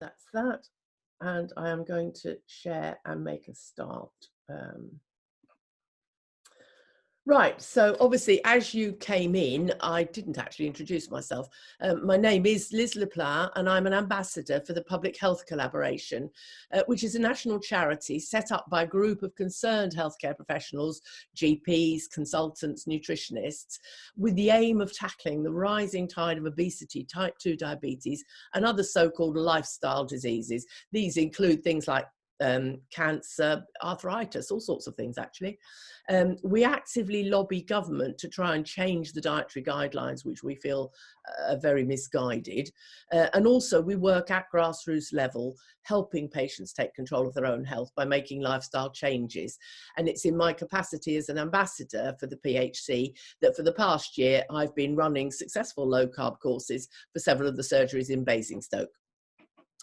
That's that. And I am going to share and make a start. Right, so obviously, as you came in, I didn't actually introduce myself. My name is Liz Leplat, and I'm an ambassador for the Public Health Collaboration, which is a national charity set up by a group of concerned healthcare professionals, GPs, consultants, nutritionists, with the aim of tackling the rising tide of obesity, type 2 diabetes, and other so-called lifestyle diseases. These include things like cancer, arthritis, all sorts of things, actually. We actively lobby government to try and change the dietary guidelines, which we feel are very misguided. And also we work at grassroots level, helping patients take control of their own health by making lifestyle changes. And it's in my capacity as an ambassador for the PHC that for the past year, I've been running successful low carb courses for several of the surgeries in Basingstoke.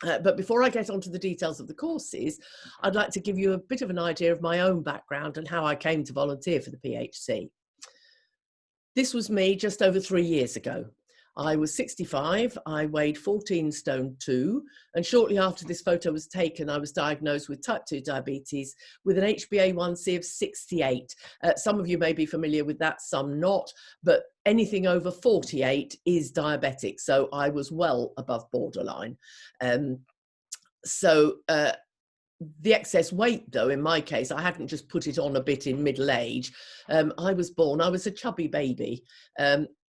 But before I get onto the details of the courses, I'd like to give you a bit of an idea of my own background and how I came to volunteer for the PHC. This was me just over 3 years ago. I was 65, I weighed 14 stone 2, and shortly after this photo was taken, I was diagnosed with type 2 diabetes with an HbA1c of 68. Some of you may be familiar with that, some not, but anything over 48 is diabetic, so I was well above borderline. The excess weight, though, in my case, I hadn't just put it on a bit in middle age. I was a chubby baby.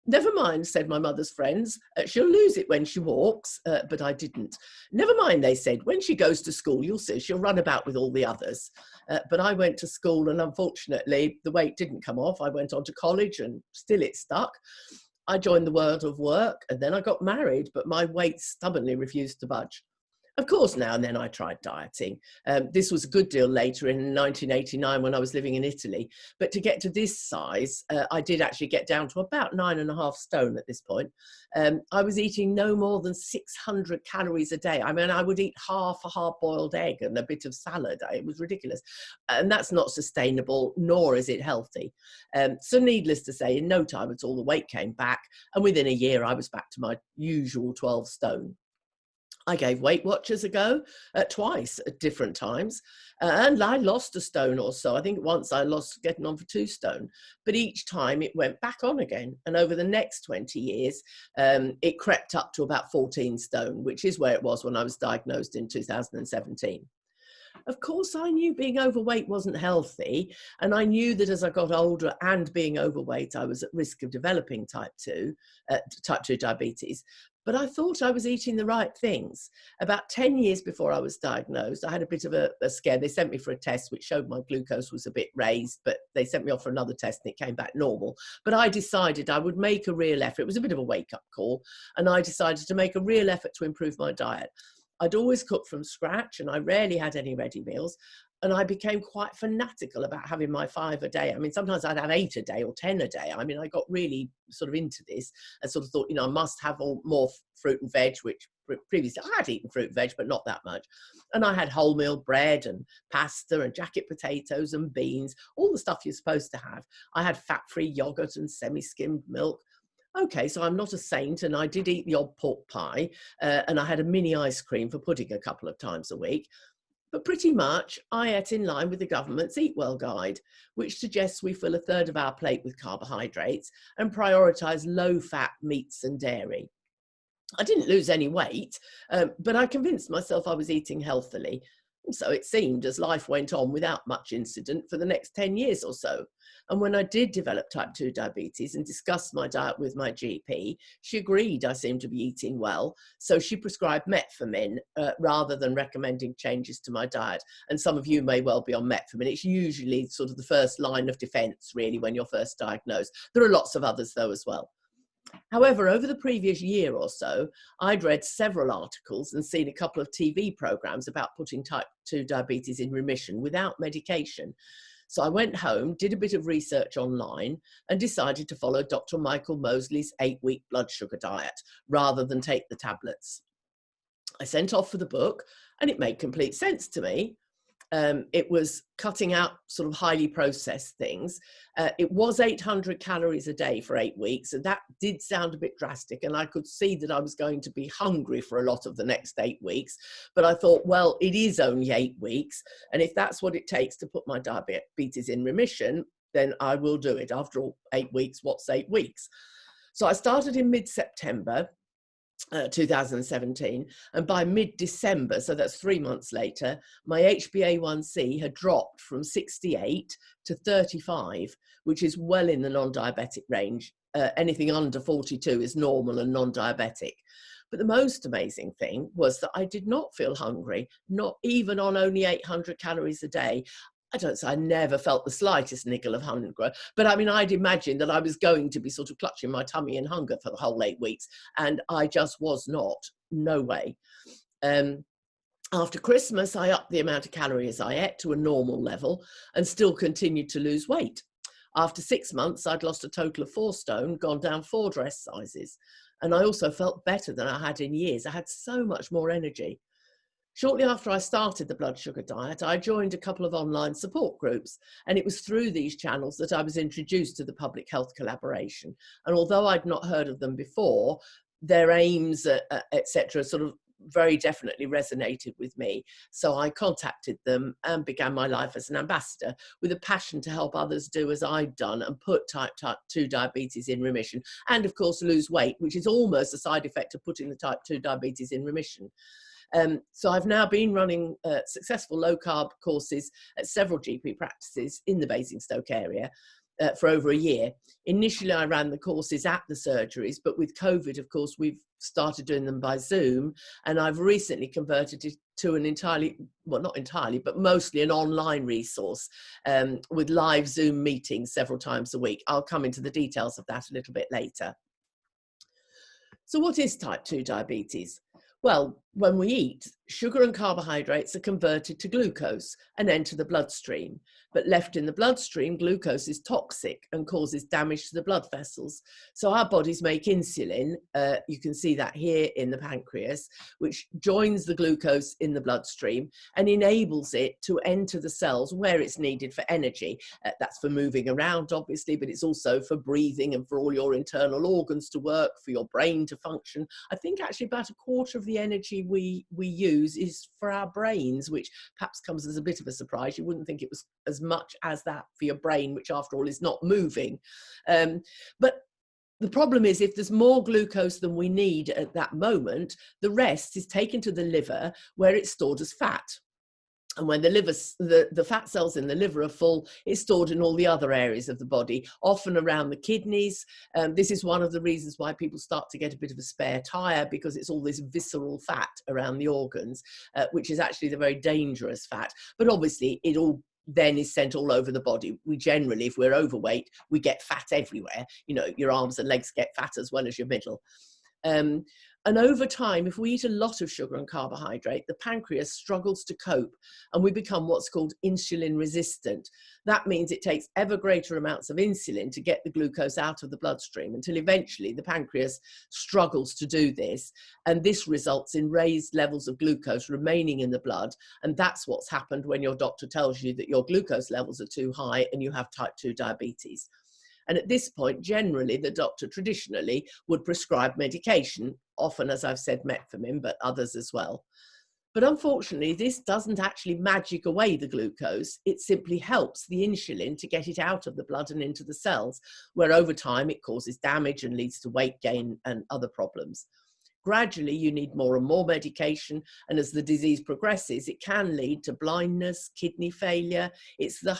Never mind, said my mother's friends, she'll lose it when she walks, but I didn't. Never mind, they said, when she goes to school, you'll see she'll run about with all the others. But I went to school and unfortunately the weight didn't come off. I went on to college and still it stuck. I joined the world of work and then I got married, but my weight stubbornly refused to budge. Of course, now and then I tried dieting. This was a good deal later in 1989 when I was living in Italy. But to get to this size, I did actually get down to about 9.5 stone at this point. I was eating no more than 600 calories a day. I mean, I would eat half a hard-boiled egg and a bit of salad. It was ridiculous. And that's not sustainable, nor is it healthy. So needless to say, in no time at all, the weight came back. And within a year, I was back to my usual 12 stone. I gave Weight Watchers a go twice at different times, and I lost a stone or so. I think once I lost getting on for 2 stone, but each time it went back on again. And over the next 20 years, it crept up to about 14 stone, which is where it was when I was diagnosed in 2017. Of course, I knew being overweight wasn't healthy, and I knew that as I got older and being overweight, I was at risk of developing type 2 diabetes. But I thought I was eating the right things. About 10 years before I was diagnosed, I had a bit of a scare. They sent me for a test which showed my glucose was a bit raised, but they sent me off for another test and it came back normal. But I decided I would make a real effort. It was a bit of a wake-up call, and I decided to make a real effort to improve my diet. I'd always cooked from scratch and I rarely had any ready meals. And I became quite fanatical about having my 5 a day. I mean, sometimes I'd have 8 a day or 10 a day. I mean, I got really sort of into this and sort of thought, I must have more fruit and veg, which previously I had eaten fruit and veg, but not that much. And I had wholemeal bread and pasta and jacket potatoes and beans, all the stuff you're supposed to have. I had fat-free yogurt and semi-skimmed milk. Okay, so I'm not a saint, and I did eat the odd pork pie, and I had a mini ice cream for pudding a couple of times a week. But pretty much, I ate in line with the government's Eat Well guide, which suggests we fill a third of our plate with carbohydrates and prioritise low-fat meats and dairy. I didn't lose any weight, but I convinced myself I was eating healthily. And so it seemed as life went on without much incident for the next 10 years or so. And when I did develop type 2 diabetes and discussed my diet with my GP, she agreed I seemed to be eating well. So she prescribed metformin rather than recommending changes to my diet. And some of you may well be on metformin. It's usually sort of the first line of defense, really, when you're first diagnosed. There are lots of others, though, as well. However, over the previous year or so, I'd read several articles and seen a couple of TV programs about putting type 2 diabetes in remission without medication. So I went home, did a bit of research online, and decided to follow Dr. Michael Mosley's 8-week blood sugar diet rather than take the tablets. I sent off for the book, and it made complete sense to me. It was cutting out sort of highly processed things. It was 800 calories a day for 8 weeks. And that did sound a bit drastic. And I could see that I was going to be hungry for a lot of the next 8 weeks. But I thought, well, it is only 8 weeks. And if that's what it takes to put my diabetes in remission, then I will do it. After all, 8 weeks, what's 8 weeks? So I started in mid-September 2017, and by mid-December, so that's 3 months later, my HbA1c had dropped from 68 to 35, which is well in the non-diabetic range. Anything under 42 is normal and non-diabetic. But the most amazing thing was that I did not feel hungry, not even on only 800 calories a day. I never felt the slightest niggle of hunger, but I mean, I'd imagined that I was going to be sort of clutching my tummy in hunger for the whole 8 weeks, and I just was not. No way. After Christmas, I upped the amount of calories I ate to a normal level and still continued to lose weight. After 6 months, I'd lost a total of 4 stone, gone down 4 dress sizes, and I also felt better than I had in years. I had so much more energy. Shortly after I started the blood sugar diet, I joined a couple of online support groups, and it was through these channels that I was introduced to the public health collaboration. And although I'd not heard of them before, their aims, etc., sort of very definitely resonated with me. So I contacted them and began my life as an ambassador with a passion to help others do as I'd done and put type 2 diabetes in remission, and of course lose weight, which is almost a side effect of putting the type 2 diabetes in remission. So I've now been running successful low carb courses at several GP practices in the Basingstoke area for over a year. Initially, I ran the courses at the surgeries, but with COVID, of course, we've started doing them by Zoom, and I've recently converted it to an entirely, well, not entirely, but mostly an online resource with live Zoom meetings several times a week. I'll come into the details of that a little bit later. So what is type 2 diabetes? Well, when we eat, sugar and carbohydrates are converted to glucose and enter the bloodstream. But left in the bloodstream, glucose is toxic and causes damage to the blood vessels. So our bodies make insulin. You can see that here in the pancreas, which joins the glucose in the bloodstream and enables it to enter the cells where it's needed for energy. That's for moving around, obviously, but it's also for breathing and for all your internal organs to work, for your brain to function. I think actually about a quarter of the energy we use is for our brains, which perhaps comes as a bit of a surprise. You wouldn't think it was as much as that for your brain, which after all is not moving. But the problem is, if there's more glucose than we need at that moment, the rest is taken to the liver where it's stored as fat. And when the fat cells in the liver are full, it's stored in all the other areas of the body, often around the kidneys. This is one of the reasons why people start to get a bit of a spare tire, because it's all this visceral fat around the organs, which is actually the very dangerous fat. But obviously, it all then is sent all over the body. We generally, if we're overweight, we get fat everywhere. You know, your arms and legs get fat as well as your middle. And over time, if we eat a lot of sugar and carbohydrate, the pancreas struggles to cope and we become what's called insulin resistant. That means it takes ever greater amounts of insulin to get the glucose out of the bloodstream, until eventually the pancreas struggles to do this. And this results in raised levels of glucose remaining in the blood. And that's what's happened when your doctor tells you that your glucose levels are too high and you have type 2 diabetes. And at this point, generally, the doctor traditionally would prescribe medication, often, as I've said, metformin, but others as well. But unfortunately, this doesn't actually magic away the glucose. It simply helps the insulin to get it out of the blood and into the cells, where over time it causes damage and leads to weight gain and other problems. Gradually, you need more and more medication, and as the disease progresses, it can lead to blindness, kidney failure. It's the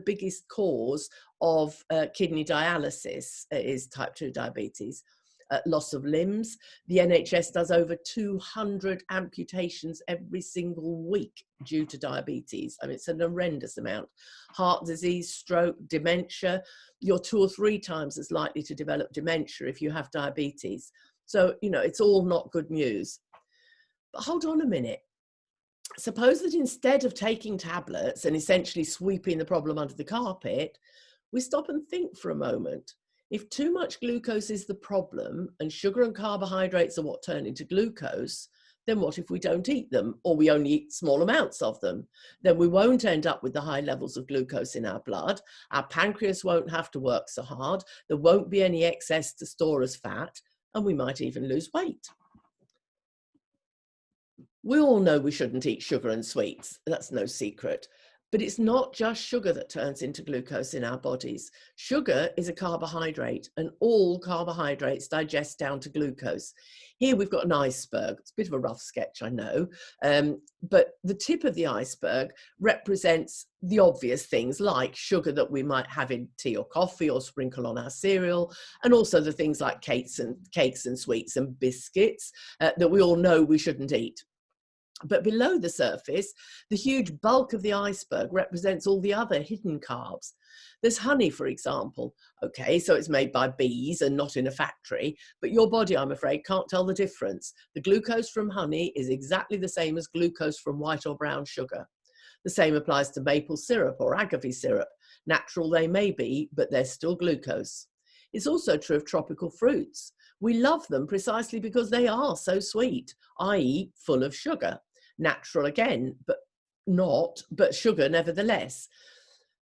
biggest cause of kidney dialysis is type 2 diabetes. Loss of limbs. The NHS does over 200 amputations every single week due to diabetes. I mean, it's an horrendous amount. Heart disease, stroke, dementia. You're 2 or 3 times as likely to develop dementia if you have diabetes. So, you know, it's all not good news. But hold on a minute. Suppose that instead of taking tablets and essentially sweeping the problem under the carpet, we stop and think for a moment. If too much glucose is the problem and sugar and carbohydrates are what turn into glucose, then what if we don't eat them, or we only eat small amounts of them? Then we won't end up with the high levels of glucose in our blood. Our pancreas won't have to work so hard. There won't be any excess to store as fat, and we might even lose weight. We all know we shouldn't eat sugar and sweets. That's no secret. But it's not just sugar that turns into glucose in our bodies. Sugar is a carbohydrate, and all carbohydrates digest down to glucose. Here we've got an iceberg. It's a bit of a rough sketch, I know, but the tip of the iceberg represents the obvious things like sugar that we might have in tea or coffee or sprinkle on our cereal, and also the things like cakes and sweets and biscuits that we all know we shouldn't eat. But below the surface, the huge bulk of the iceberg represents all the other hidden carbs. There's honey, for example. Okay, so it's made by bees and not in a factory, but your body, I'm afraid, can't tell the difference. The glucose from honey is exactly the same as glucose from white or brown sugar. The same applies to maple syrup or agave syrup. Natural they may be, but they're still glucose. It's also true of tropical fruits. We love them precisely because they are so sweet, i.e. full of sugar. Natural again, but sugar nevertheless.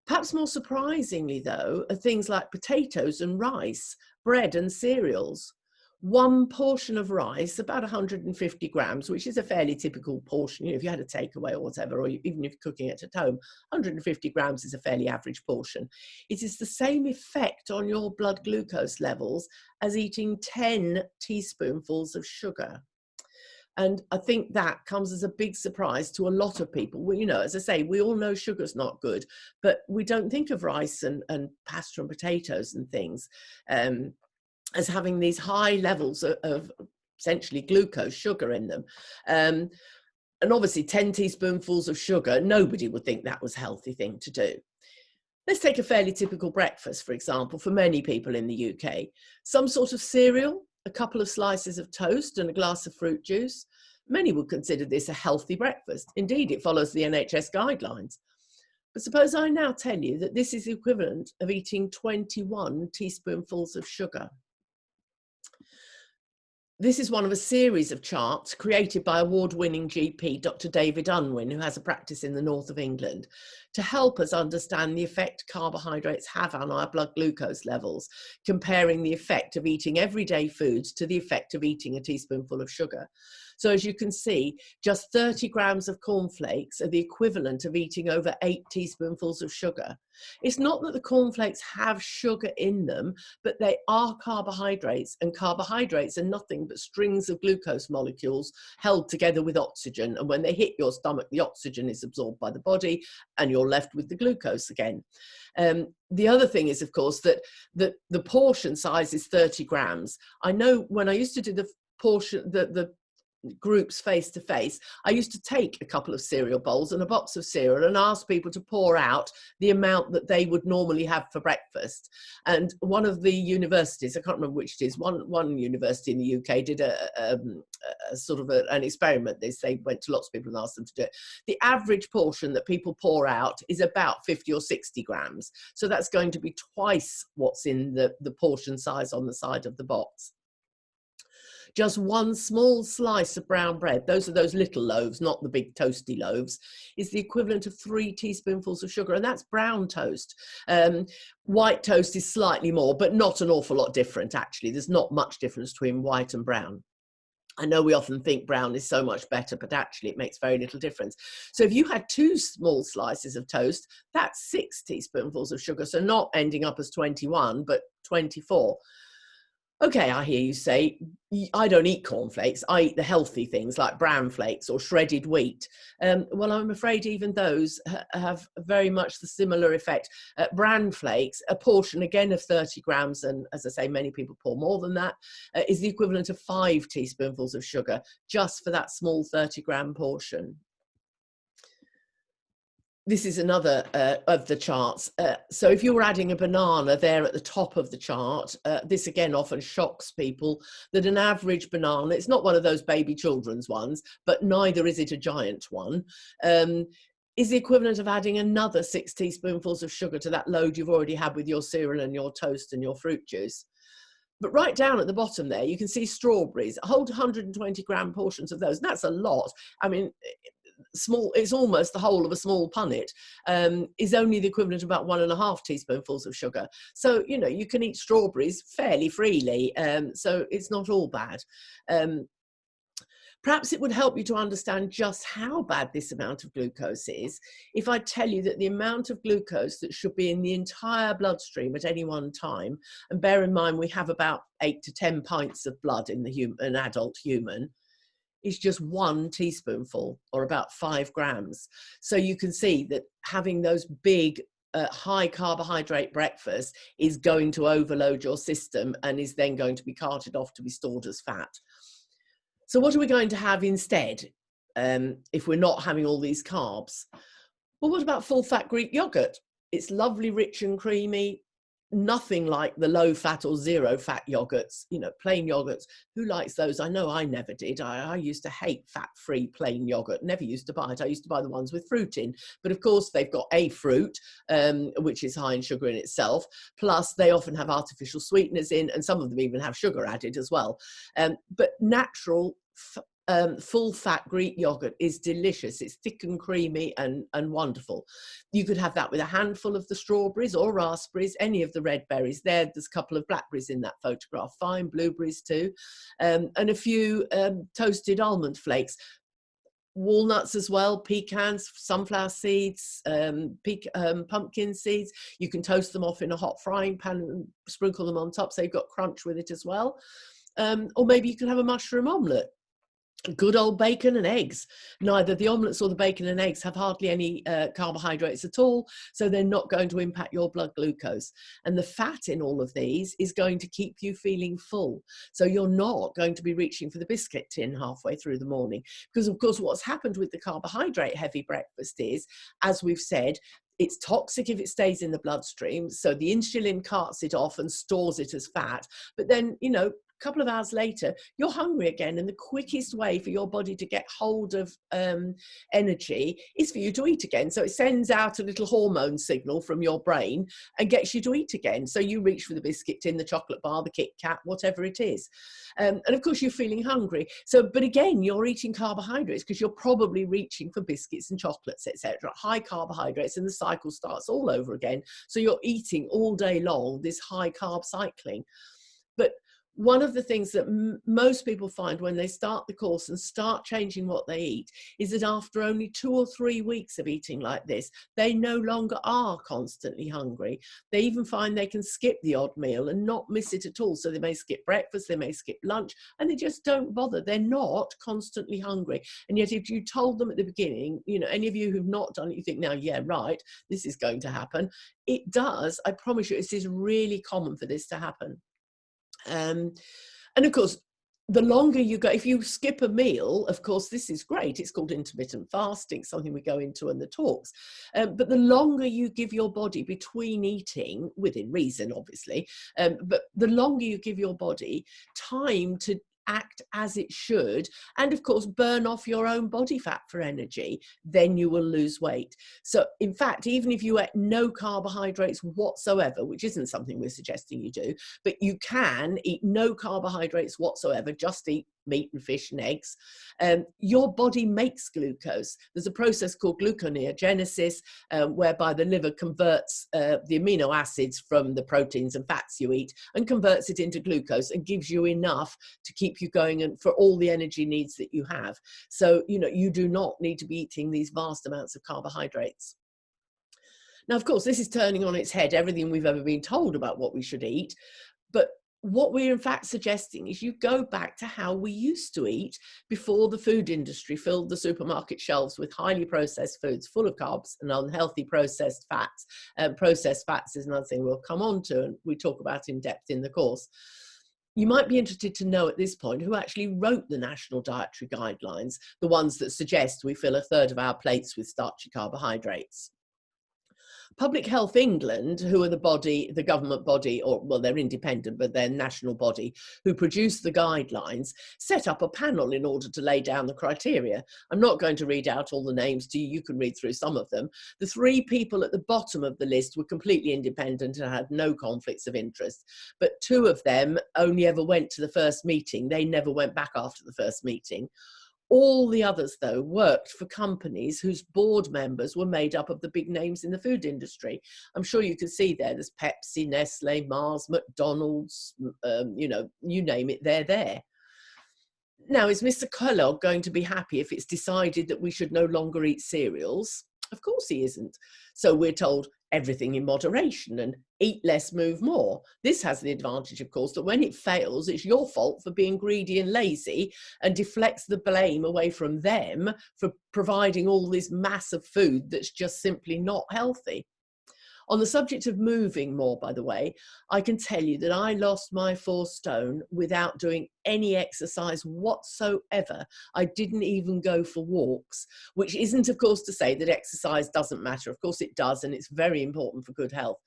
Perhaps more surprisingly, though, are things like potatoes and rice, bread and cereals. One portion of rice, about 150 grams, which is a fairly typical portion, if you had a takeaway or whatever, or even if you're cooking it at home, 150 grams is a fairly average portion. It is the same effect on your blood glucose levels as eating 10 teaspoonfuls of sugar. And I think that comes as a big surprise to a lot of people. Well, as I say, we all know sugar's not good, but we don't think of rice and pasta and potatoes and things as having these high levels of essentially glucose, sugar in them. And obviously 10 teaspoonfuls of sugar, nobody would think that was a healthy thing to do. Let's take a fairly typical breakfast, for example, for many people in the UK. Some sort of cereal, a couple of slices of toast and a glass of fruit juice. Many would consider this a healthy breakfast. Indeed, it follows the NHS guidelines. But suppose I now tell you that this is the equivalent of eating 21 teaspoonfuls of sugar. This is one of a series of charts created by award-winning GP Dr. David Unwin, who has a practice in the north of England, to help us understand the effect carbohydrates have on our blood glucose levels, comparing the effect of eating everyday foods to the effect of eating a teaspoonful of sugar. So as you can see, just 30 grams of cornflakes are the equivalent of eating over 8 teaspoonfuls of sugar. It's not that the cornflakes have sugar in them, but they are carbohydrates, and carbohydrates are nothing but strings of glucose molecules held together with oxygen. And when they hit your stomach, the oxygen is absorbed by the body and you're left with the glucose again. The other thing is, of course, that the portion size is 30 grams. I know when I used to do the groups face to face, I used to take a couple of cereal bowls and a box of cereal and ask people to pour out the amount that they would normally have for breakfast. And one of the universities, I can't remember which it is, one university in the UK did a sort of an experiment. They went to lots of people and asked them to do it. The average portion that people pour out is about 50 or 60 grams. So that's going to be twice what's in the portion size on the side of the box. Just one small slice of brown bread, those are those little loaves, not the big toasty loaves, is the equivalent of 3 teaspoonfuls of sugar, and that's brown toast. White toast is slightly more, but not an awful lot different, actually. There's not much difference between white and brown. I know we often think brown is so much better, but actually it makes very little difference. So if you had 2 small slices of toast, that's 6 teaspoonfuls of sugar, so not ending up as 21, but 24. Okay, I hear you say, I don't eat cornflakes, I eat the healthy things like bran flakes or shredded wheat. Well, I'm afraid even those have very much the similar effect. Bran flakes, a portion again of 30 grams, and as I say, many people pour more than that, is the equivalent of 5 teaspoonfuls of sugar just for that small 30-gram portion. This is another of the charts. So if you were adding a banana there at the top of the chart, this again often shocks people that an average banana, it's not one of those baby children's ones, but neither is it a giant one, is the equivalent of adding another 6 teaspoonfuls of sugar to that load you've already had with your cereal and your toast and your fruit juice. But right down at the bottom there, you can see strawberries. Hold 120 gram portions of those, and that's a lot. I mean, small, it's almost the whole of a small punnet, is only the equivalent of about 1.5 teaspoonfuls of sugar. So, you know, you can eat strawberries fairly freely, so it's not all bad. Perhaps it would help you to understand just how bad this amount of glucose is if I tell you that the amount of glucose that should be in the entire bloodstream at any one time, and bear in mind we have about 8 to 10 pints of blood in an adult human, is just 1 teaspoonful, or about 5 grams. So you can see that having those big high carbohydrate breakfasts is going to overload your system and is then going to be carted off to be stored as fat. So what are we going to have instead if we're not having all these carbs? Well, what about full fat Greek yogurt? It's lovely, rich and creamy, nothing like the low fat or zero fat yogurts, you know, plain yogurts. Who likes those? I know I never did. I used to hate fat-free plain yogurt, never used to buy it. I used to buy the ones with fruit in, but of course they've got a fruit, which is high in sugar in itself, plus they often have artificial sweeteners in, and some of them even have sugar added as well. But natural full fat Greek yogurt is delicious. It's thick and creamy and wonderful. You could have that with a handful of the strawberries or raspberries, any of the red berries. There's a couple of blackberries in that photograph, fine blueberries too, and a few toasted almond flakes. Walnuts as well, pecans, sunflower seeds, pumpkin seeds. You can toast them off in a hot frying pan and sprinkle them on top so you've got crunch with it as well. Or maybe you can have a mushroom omelette. Good old bacon and eggs. Neither the omelettes or the bacon and eggs have hardly any carbohydrates at all, so they're not going to impact your blood glucose. And the fat in all of these is going to keep you feeling full. So you're not going to be reaching for the biscuit tin halfway through the morning. Because of course what's happened with the carbohydrate heavy breakfast is, as we've said, it's toxic if it stays in the bloodstream. So the insulin carts it off and stores it as fat. But then, you know, couple of hours later, you're hungry again, and the quickest way for your body to get hold of energy is for you to eat again. So it sends out a little hormone signal from your brain and gets you to eat again. So you reach for the biscuit tin, the chocolate bar, the Kit Kat, whatever it is. And of course you're feeling hungry. So, but again, you're eating carbohydrates because you're probably reaching for biscuits and chocolates, etc. High carbohydrates, and the cycle starts all over again. So you're eating all day long, this high carb cycling. But one of the things that most people find when they start the course and start changing what they eat is that after only 2 or 3 weeks of eating like this, they no longer are constantly hungry. They even find they can skip the odd meal and not miss it at all. So they may skip breakfast, they may skip lunch, and they just don't bother. They're not constantly hungry. And yet if you told them at the beginning, you know, any of you who've not done it, you think, now, yeah, right, this is going to happen. It does. I promise you, it is really common for this to happen. And of course, the longer you go, if you skip a meal, of course, this is great. It's called intermittent fasting, something we go into in the talks. But the longer you give your body between eating, within reason, obviously, but the longer you give your body time to act as it should, and of course burn off your own body fat for energy, then you will lose weight. So in fact, even if you eat no carbohydrates whatsoever, which isn't something we're suggesting you do, but you can eat no carbohydrates whatsoever, just eat meat and fish and eggs, your body makes glucose. There's a process called gluconeogenesis, whereby the liver converts the amino acids from the proteins and fats you eat and converts it into glucose and gives you enough to keep you going and for all the energy needs that you have. So, you know, you do not need to be eating these vast amounts of carbohydrates. Now, of course, this is turning on its head everything we've ever been told about what we should eat. But what we're in fact suggesting is you go back to how we used to eat before the food industry filled the supermarket shelves with highly processed foods full of carbs and unhealthy processed fats. Processed fats is another thing we'll come on to and we talk about in depth in the course. You might be interested to know at this point who actually wrote the National Dietary Guidelines, the ones that suggest we fill 1/3 of our plates with starchy carbohydrates. Public Health England, who are the government body, or well, they're independent, but they're national body, who produce the guidelines, set up a panel in order to lay down the criteria. I'm not going to read out all the names to you. You can read through some of them. The 3 people at the bottom of the list were completely independent and had no conflicts of interest. But 2 of them only ever went to the first meeting. They never went back after the first meeting. All the others, though, worked for companies whose board members were made up of the big names in the food industry. I'm sure you can see there's Pepsi, Nestle, Mars, McDonald's, you know, you name it, they're there. Now, is Mr. Kellogg going to be happy if it's decided that we should no longer eat cereals? Of course he isn't. So we're told everything in moderation and eat less, move more. This has the advantage, of course, that when it fails, it's your fault for being greedy and lazy, and deflects the blame away from them for providing all this mass of food that's just simply not healthy. On the subject of moving more, by the way, I can tell you that I lost my 4 stone without doing any exercise whatsoever. I didn't even go for walks, which isn't, of course, to say that exercise doesn't matter. Of course it does, and it's very important for good health,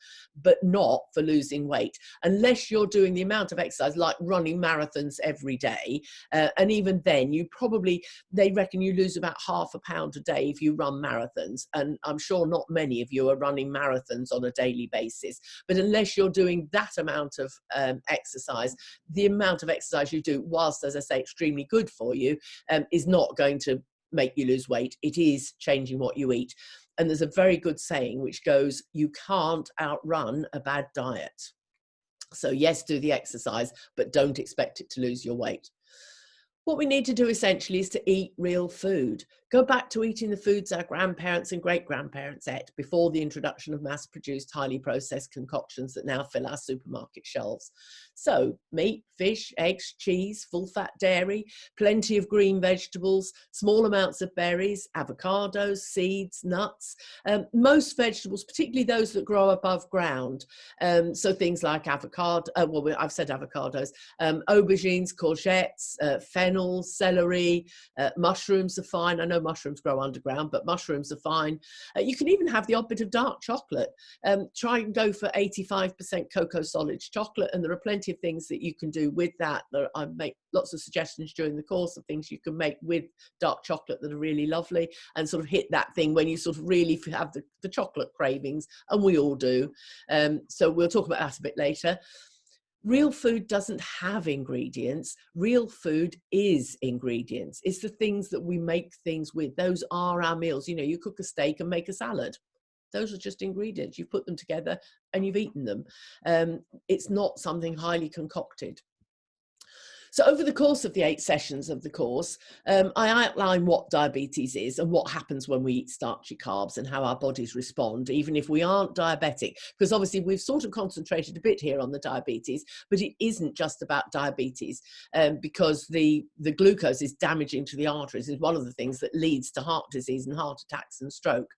but not for losing weight. Unless you're doing the amount of exercise, like running marathons every day, and even then, they reckon you lose about ½ a pound a day if you run marathons, and I'm sure not many of you are running marathons on a daily basis. But unless you're doing that amount of exercise, the amount of exercise you do, whilst, as I say, extremely good for you, is not going to make you lose weight. It is changing what you eat. And there's a very good saying which goes, you can't outrun a bad diet. So yes, do the exercise, but don't expect it to lose your weight. What we need to do essentially is to eat real food. Go back to eating the foods our grandparents and great-grandparents ate before the introduction of mass-produced, highly processed concoctions that now fill our supermarket shelves. So meat, fish, eggs, cheese, full-fat dairy, plenty of green vegetables, small amounts of berries, avocados, seeds, nuts, most vegetables, particularly those that grow above ground. So things like avocado, I've said avocados, aubergines, courgettes, fennel, celery, mushrooms are fine. I know mushrooms grow underground, but mushrooms are fine. You can even have the odd bit of dark chocolate. Try and go for 85% cocoa solids chocolate, and there are plenty of things that you can do with that. I make lots of suggestions during the course of things you can make with dark chocolate that are really lovely, and sort of hit that thing when you sort of really have the chocolate cravings, and we all do. So we'll talk about that a bit later. Real food doesn't have ingredients. Real food is ingredients. It's the things that we make things with. Those are our meals. You know, you cook a steak and make a salad. Those are just ingredients. You've put them together and you've eaten them. It's not something highly concocted. So over the course of the 8 sessions of the course, I outline what diabetes is and what happens when we eat starchy carbs and how our bodies respond, even if we aren't diabetic. Because obviously we've sort of concentrated a bit here on the diabetes, but it isn't just about diabetes, because the glucose is damaging to the arteries. Is one of the things that leads to heart disease and heart attacks and stroke.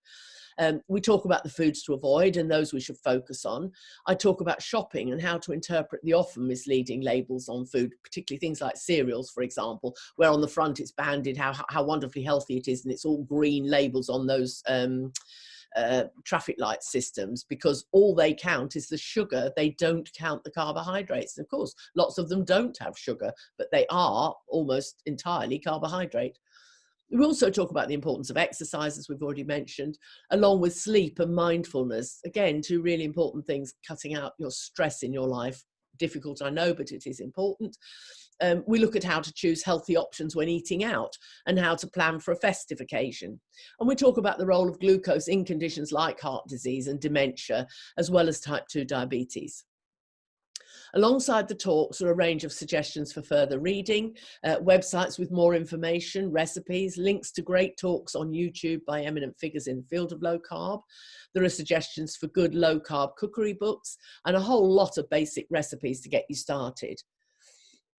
We talk about the foods to avoid and those we should focus on. I talk about shopping and how to interpret the often misleading labels on food, particularly things like cereals, for example, where on the front it's banded how wonderfully healthy it is, and it's all green labels on those traffic light systems, because all they count is the sugar. They don't count the carbohydrates. And of course, lots of them don't have sugar, but they are almost entirely carbohydrate. We also talk about the importance of exercise, as we've already mentioned, along with sleep and mindfulness. Again, 2 really important things, cutting out your stress in your life. Difficult, I know, but it is important. We look at how to choose healthy options when eating out and how to plan for a festive occasion. And we talk about the role of glucose in conditions like heart disease and dementia, as well as type 2 diabetes. Alongside the talks are a range of suggestions for further reading, websites with more information, recipes, links to great talks on YouTube by eminent figures in the field of low carb. There are suggestions for good low carb cookery books and a whole lot of basic recipes to get you started.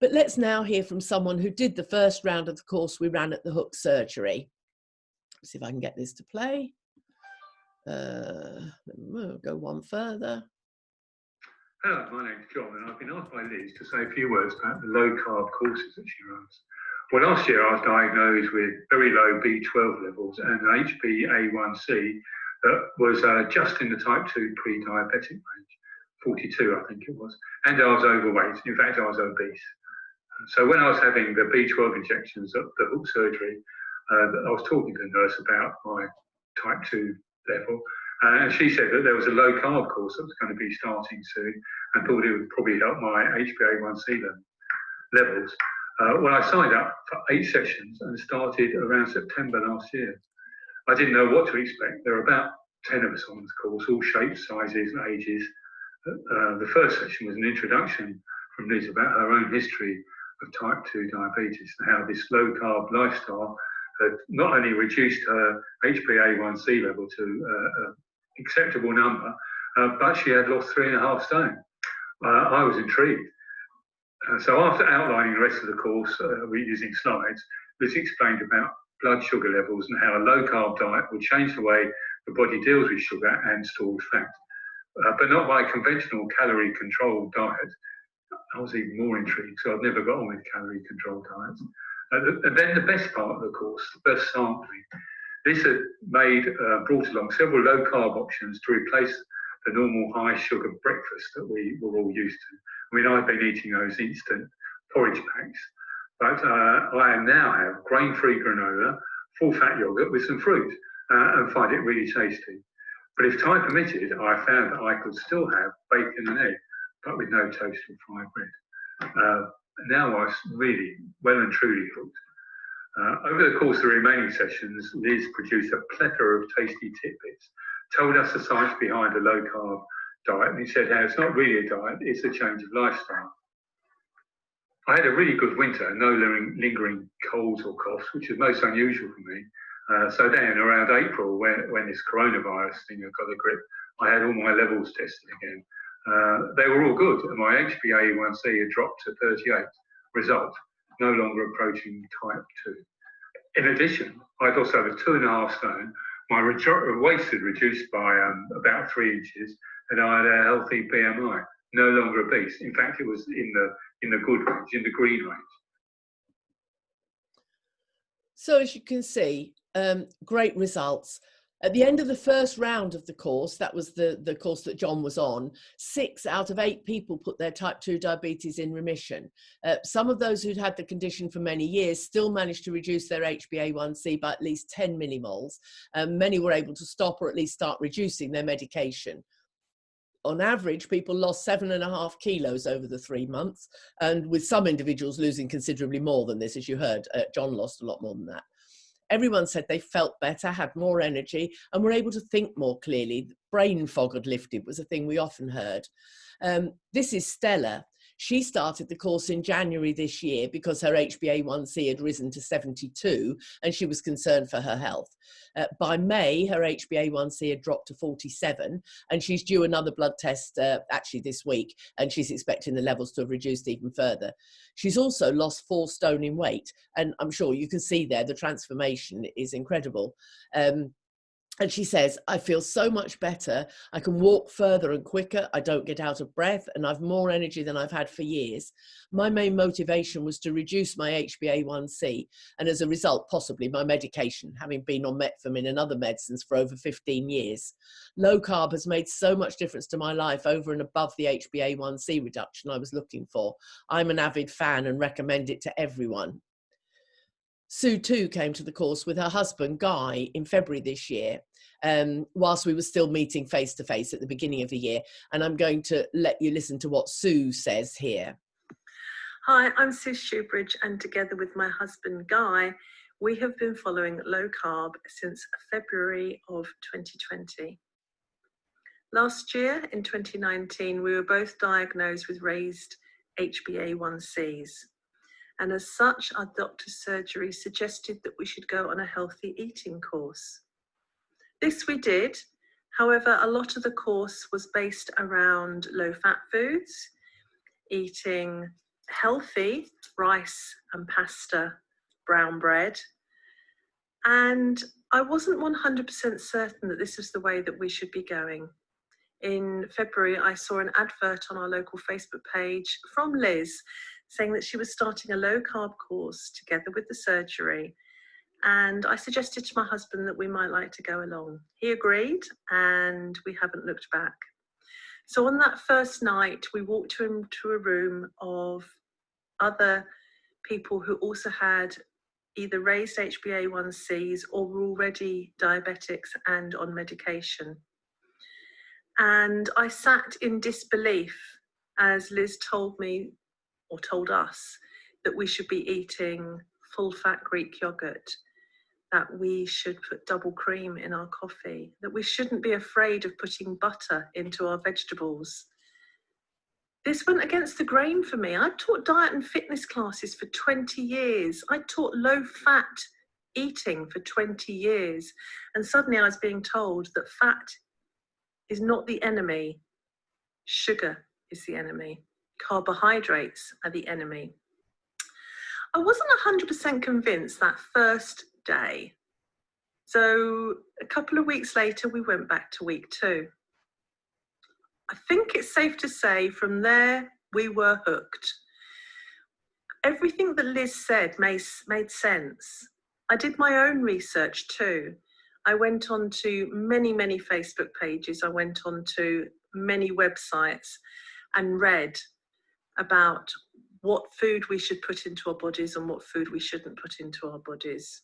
But let's now hear from someone who did the first round of the course we ran at the Hook Surgery. Let's see if I can get this to play. We'll go one further. Hello, my name's John, and I've been asked by Liz to say a few words about the low carb courses that she runs. Well, last year I was diagnosed with very low B12 levels and HbA1c that was just in the type 2 pre-diabetic range, 42 I think it was, and I was overweight. In fact, I was obese. So when I was having the B12 injections at the hook surgery, I was talking to the nurse about my type 2 level, and she said that there was a low carb course that was going to be starting soon, and thought it would probably help my HbA1c levels. Well, I signed up for 8 sessions and started around September last year. I didn't know what to expect. There were about 10 of us on this course, all shapes, sizes, and ages. The first session was an introduction from Liz about her own history of type 2 diabetes and how this low carb lifestyle had not only reduced her HbA1c level to an acceptable number, but she had lost 3.5 stone. I was intrigued. So after outlining the rest of the course, we're using slides, Liz explained about blood sugar levels and how a low carb diet will change the way the body deals with sugar and stored fat, but not by a conventional calorie controlled diet. I was even more intrigued, so I've never got on with calorie controlled diets. And then the best part of the course, the best sampling. This had brought along several low carb options to replace the normal high sugar breakfast that we were all used to. I mean, I've been eating those instant porridge packs, but I now have grain-free granola, full-fat yogurt with some fruit, and find it really tasty. But if time permitted, I found that I could still have bacon and egg, but with no toast or fried bread. Now I was really well and truly hooked. Over the course of the remaining sessions, Liz produced a plethora of tasty tidbits, told us the science behind a low-carb diet, and he said how it's not really a diet, it's a change of lifestyle. I had a really good winter, no lingering colds or coughs, which is most unusual for me. So then, around April, when this coronavirus thing got a grip, I had all my levels tested again. They were all good, and my HbA1c had dropped to 38. Result, no longer approaching type 2. In addition, I'd lost over 2.5 stone. My waist had reduced by about 3 inches, and I had a healthy BMI, no longer obese. In fact, it was in the good range, in the green range. So as you can see, great results. At the end of the first round of the course, that was the course that John was on, 6 out of 8 people put their type 2 diabetes in remission. Some of those who'd had the condition for many years still managed to reduce their HbA1c by at least 10 millimoles. Many were able to stop or at least start reducing their medication. On average, people lost 7.5 kilos over the 3 months, and with some individuals losing considerably more than this, as you heard. John lost a lot more than that. Everyone said they felt better, had more energy, and were able to think more clearly. Brain fog had lifted was a thing we often heard. This is Stella. She started the course in January this year because her HbA1c had risen to 72 and she was concerned for her health. By May, her HbA1c had dropped to 47 and she's due another blood test actually this week, and she's expecting the levels to have reduced even further. She's also lost 4 stone in weight, and I'm sure you can see there the transformation is incredible. And she says, I feel so much better. I can walk further and quicker. I don't get out of breath, and I've more energy than I've had for years. My main motivation was to reduce my HbA1c, and as a result, possibly my medication, having been on metformin and other medicines for over 15 years. Low carb has made so much difference to my life over and above the HbA1c reduction I was looking for. I'm an avid fan and recommend it to everyone. Sue too came to the course with her husband Guy in February this year, whilst we were still meeting face to face at the beginning of the year, and I'm going to let you listen to what Sue says here. Hi, I'm Sue Shoebridge, and together with my husband Guy, we have been following low carb since February of 2020. Last year, in 2019, we were both diagnosed with raised HbA1cs. And as such, our doctor's surgery suggested that we should go on a healthy eating course. This we did. However, a lot of the course was based around low-fat foods, eating healthy rice and pasta, brown bread. And I wasn't 100% certain that this was the way that we should be going. In February, I saw an advert on our local Facebook page from Liz saying that she was starting a low carb course together with the surgery, And I suggested to my husband that we might like to go along. He agreed, and we haven't looked back. So on that first night, we walked him to a room of other people who also had either raised HbA1cs or were already diabetics and on medication. And I sat in disbelief as Liz told me, or told us, that we should be eating full-fat Greek yogurt, that we should put double cream in our coffee, that we shouldn't be afraid of putting butter into our vegetables. This went against the grain for me. I taught diet and fitness classes for 20 years. I taught low-fat eating for 20 years. And suddenly I was being told that fat is not the enemy. Sugar is the enemy. Carbohydrates are the enemy. I wasn't 100% convinced that first day. So a couple of weeks later, we went back to week 2. I think it's safe to say from there, we were hooked. Everything that Liz said made sense. I did my own research too. I went on to many, many Facebook pages. I went on to many websites and read about what food we should put into our bodies and what food we shouldn't put into our bodies.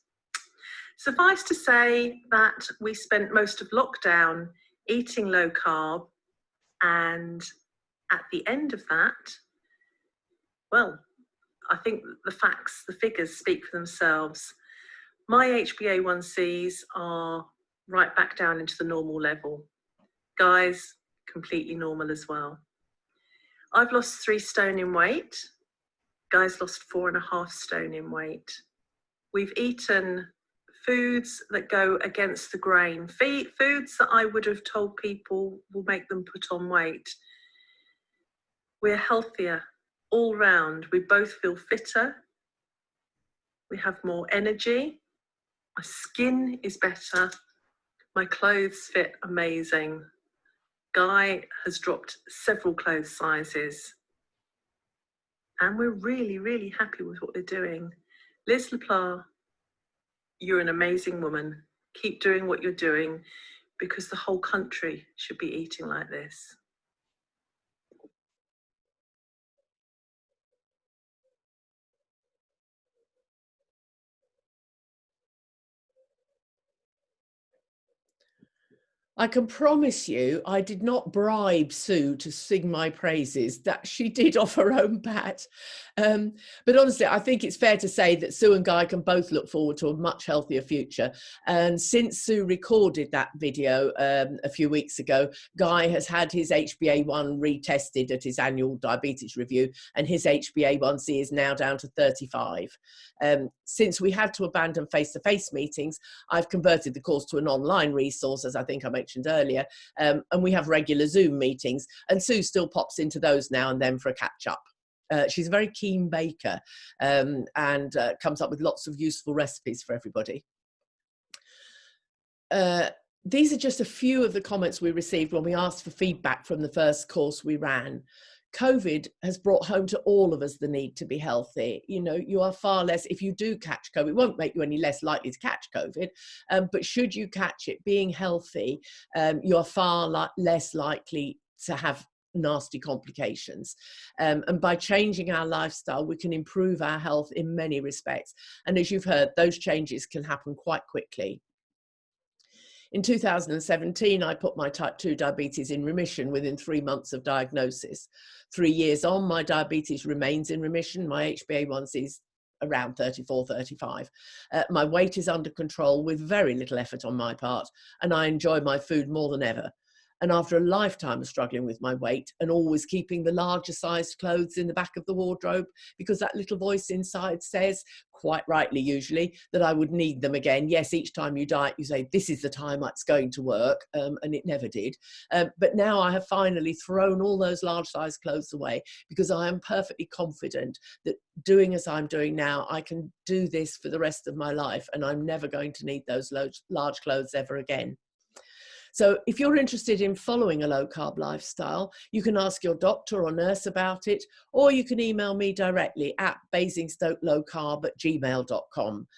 Suffice to say that we spent most of lockdown eating low carb, and at the end of that, well, I think the figures speak for themselves. My HbA1cs are right back down into the normal level. Guys, completely normal as well. I've lost 3 stone in weight. Guys lost 4.5 stone in weight. We've eaten foods that go against the grain, foods that I would have told people will make them put on weight. We're healthier all round. We both feel fitter. We have more energy. My skin is better. My clothes fit amazing. Guy has dropped several clothes sizes. And we're really, really happy with what we're doing. Liz LaPlare, you're an amazing woman. Keep doing what you're doing, because the whole country should be eating like this. I can promise you, I did not bribe Sue to sing my praises. That she did off her own bat. But honestly, I think it's fair to say that Sue and Guy can both look forward to a much healthier future. And since Sue recorded that video a few weeks ago, Guy has had his HbA1 retested at his annual diabetes review, and his HbA1c is now down to 35. Since we had to abandon face-to-face meetings, I've converted the course to an online resource, as I think I mentioned earlier, and we have regular Zoom meetings, and Sue still pops into those now and then for a catch-up. She's a very keen baker and comes up with lots of useful recipes for everybody. These are just a few of the comments we received when we asked for feedback from the first course we ran. COVID has brought home to all of us the need to be healthy. You know, you are far less, if you do catch COVID, it won't make you any less likely to catch COVID, but should you catch it, being healthy, you are far less likely to have nasty complications. And by changing our lifestyle, we can improve our health in many respects. And as you've heard, those changes can happen quite quickly. In 2017, I put my type 2 diabetes in remission within 3 months of diagnosis. 3 years on, my diabetes remains in remission. My HbA1c is around 34, 35. My weight is under control with very little effort on my part, and I enjoy my food more than ever. And after a lifetime of struggling with my weight and always keeping the larger sized clothes in the back of the wardrobe, because that little voice inside says, quite rightly usually, that I would need them again. Yes, each time you diet, you say, this is the time it's going to work, and it never did. But now I have finally thrown all those large sized clothes away, because I am perfectly confident that doing as I'm doing now, I can do this for the rest of my life, and I'm never going to need those large clothes ever again. So if you're interested in following a low carb lifestyle, you can ask your doctor or nurse about it, or you can email me directly at basingstokelowcarb@gmail.com.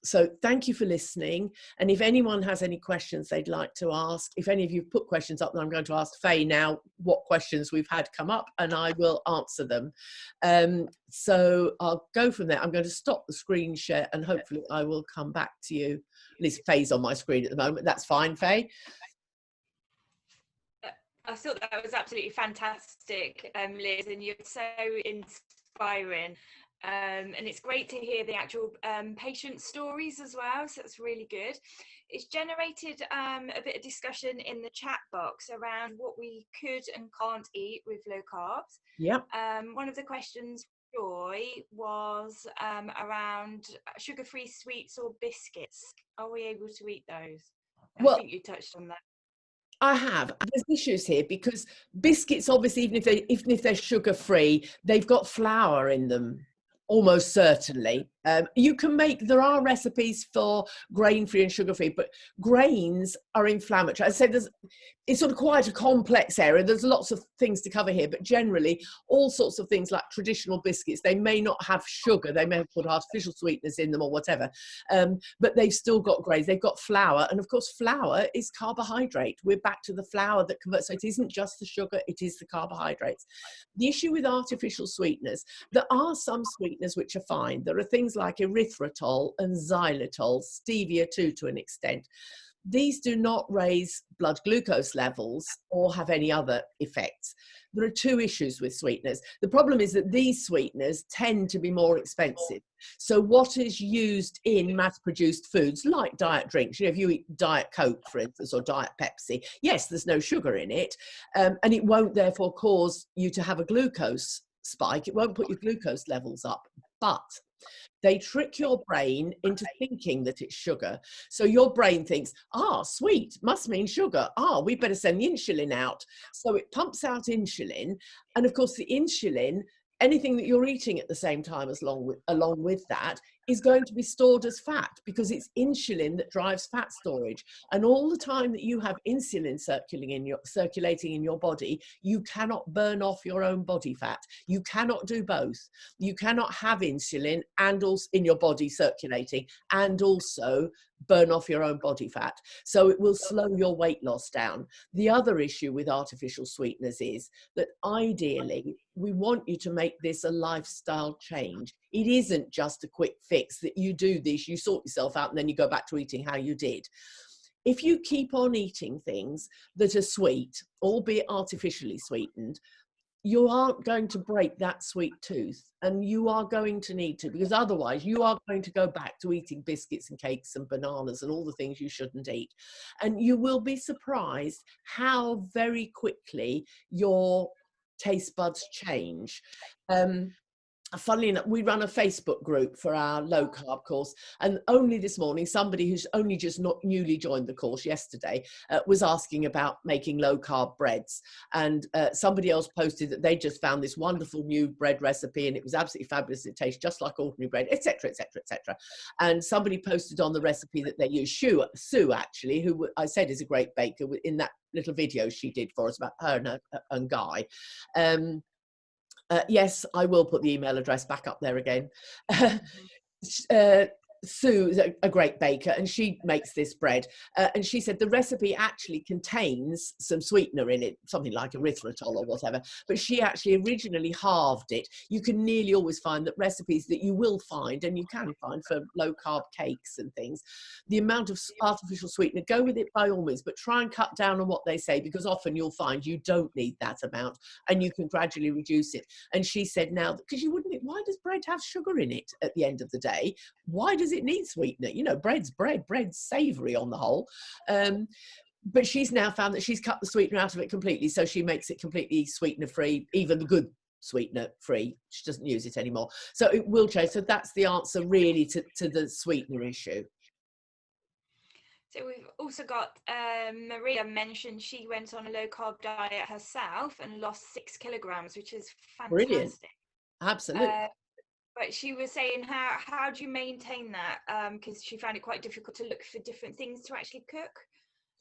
So thank you for listening. And if anyone has any questions they'd like to ask, if any of you put questions up, then I'm going to ask Faye now what questions we've had come up, and I will answer them. So I'll go from there. I'm going to stop the screen share, and hopefully I will come back to you. At least Faye's on my screen at the moment. That's fine, Faye. I thought that was absolutely fantastic, Liz, and you're so inspiring. And it's great to hear the actual patient stories as well, so that's really good. It's generated a bit of discussion in the chat box around what we could and can't eat with low carbs. Yep. One of the questions, Joy, was around sugar-free sweets or biscuits. Are we able to eat those? Well, I think you touched on that. I have. There's issues here because biscuits, obviously, even if they're sugar-free, they've got flour in them. Almost certainly. You can make, there are recipes for grain-free and sugar-free, but grains are inflammatory. I said it's sort of quite a complex area. There's lots of things to cover here, but generally all sorts of things like traditional biscuits, they may not have sugar, they may have put artificial sweeteners in them or whatever, but they've still got grains, they've got flour, and of course flour is carbohydrate. We're back to the flour that converts, so it isn't just the sugar, it is the carbohydrates. The issue with artificial sweeteners, there are some sweeteners which are fine. There are things like erythritol and xylitol, stevia too to an extent. These do not raise blood glucose levels or have any other effects. There are two issues with sweeteners. The problem is that these sweeteners tend to be more expensive. So what is used in mass-produced foods, like diet drinks, if you eat Diet Coke, for instance, or Diet Pepsi, yes, there's no sugar in it, and it won't therefore cause you to have a glucose spike. It won't put your glucose levels up, but they trick your brain into thinking that it's sugar. So your brain thinks, sweet must mean sugar. We better send the insulin out. So it pumps out insulin. And of course, the insulin, anything that you're eating at the same time along with that is going to be stored as fat, because it's insulin that drives fat storage. And all the time that you have insulin circulating in your body, you cannot burn off your own body fat. You cannot do both. You cannot have insulin and also in your body circulating and also burn off your own body fat. So it will slow your weight loss down. The other issue with artificial sweeteners is that ideally we want you to make this a lifestyle change. It isn't just a quick fix that you do this, you sort yourself out, and then you go back to eating how you did. If you keep on eating things that are sweet, albeit artificially sweetened, you aren't going to break that sweet tooth, and you are going to need to, because otherwise you are going to go back to eating biscuits and cakes and bananas and all the things you shouldn't eat. And you will be surprised how very quickly your taste buds change. Funnily enough, we run a Facebook group for our low carb course, and only this morning somebody who's only just newly joined the course yesterday was asking about making low carb breads, and somebody else posted that they just found this wonderful new bread recipe and it was absolutely fabulous. It tastes just like ordinary bread, etc., etc., etc. And somebody posted on the recipe that they use. Sue actually, who I said is a great baker, in that little video she did for us about her and Guy. Yes, I will put the email address back up there again. Sue is a great baker, and she makes this bread, and she said the recipe actually contains some sweetener in it, something like erythritol or whatever, but she actually originally halved it. You can nearly always find that recipes that you will find, and you can find for low carb cakes and things, the amount of artificial sweetener, go with it by all means, but try and cut down on what they say, because often you'll find you don't need that amount and you can gradually reduce it. And she said now, because you wouldn't, why does bread have sugar in it at the end of the day? Why does it need sweetener? You know, bread's savoury on the whole. But she's now found that she's cut the sweetener out of it completely, so she makes it completely sweetener free, even the good sweetener free. She doesn't use it anymore. So it will change. So that's the answer really to the sweetener issue. So we've also got Maria mentioned she went on a low carb diet herself and lost 6 kilograms, which is fantastic. Brilliant. Absolutely. But she was saying, how do you maintain that? Because she found it quite difficult to look for different things to actually cook.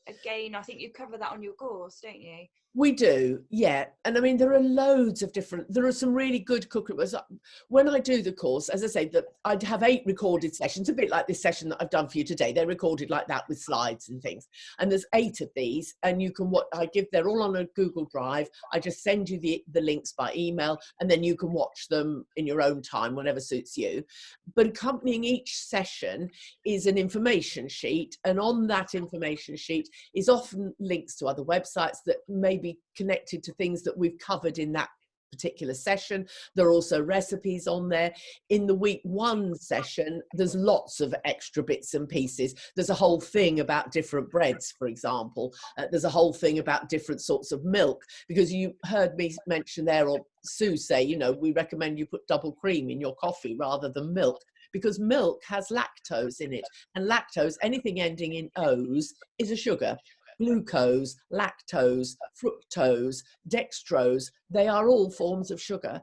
again, I think you cover that on your course, don't you? We do, yeah. And I mean, there are loads of there are some really good cookery. When I do the course, as I say, that I'd have 8 recorded sessions, a bit like this session that I've done for you today. They're recorded like that with slides and things. And there's 8 of these, and you can they're all on a Google Drive. I just send you the links by email, and then you can watch them in your own time, whenever suits you. But accompanying each session is an information sheet. And on that information sheet is often links to other websites that may be connected to things that we've covered in that particular session. There are also recipes on there. In the week 1 session, there's lots of extra bits and pieces. There's a whole thing about different breads, for example. There's a whole thing about different sorts of milk, because you heard me mention there, or Sue say, you know, we recommend you put double cream in your coffee rather than milk, because milk has lactose in it, and lactose, anything ending in O's, is a sugar. Glucose, lactose, fructose, dextrose, they are all forms of sugar.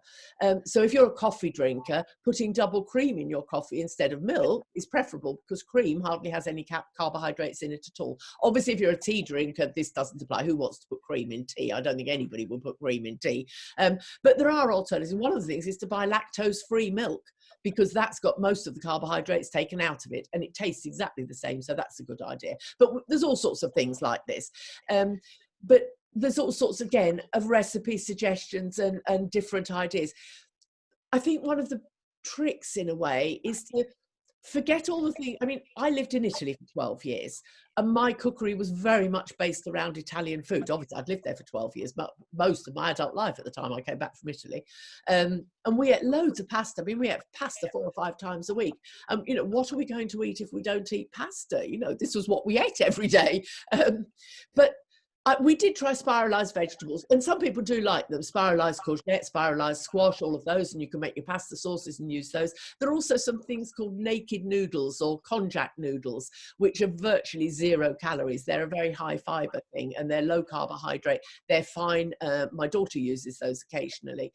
So if you're a coffee drinker, putting double cream in your coffee instead of milk is preferable, because cream hardly has any carbohydrates in it at all. Obviously, if you're a tea drinker, this doesn't apply. Who wants to put cream in tea? I don't think anybody would put cream in tea. But there are alternatives. One of the things is to buy lactose-free milk, because that's got most of the carbohydrates taken out of it, and it tastes exactly the same. So that's a good idea. But there's all sorts of things like this. But there's all sorts, again, of recipe suggestions and different ideas. I think one of the tricks, in a way, is to forget all the things. I mean, I lived in Italy for 12 years, and my cookery was very much based around Italian food. Obviously, I'd lived there for 12 years, but most of my adult life at the time I came back from Italy. And we ate loads of pasta. I mean, we ate pasta 4 or 5 times a week. You know, what are we going to eat if we don't eat pasta? You know, this was what we ate every day. But we did try spiralized vegetables, and some people do like them. Spiralized courgette, spiralized squash, all of those, and you can make your pasta sauces and use those. There are also some things called naked noodles or konjac noodles, which are virtually 0 calories. They're a very high fiber thing, and they're low carbohydrate. They're fine. My daughter uses those occasionally.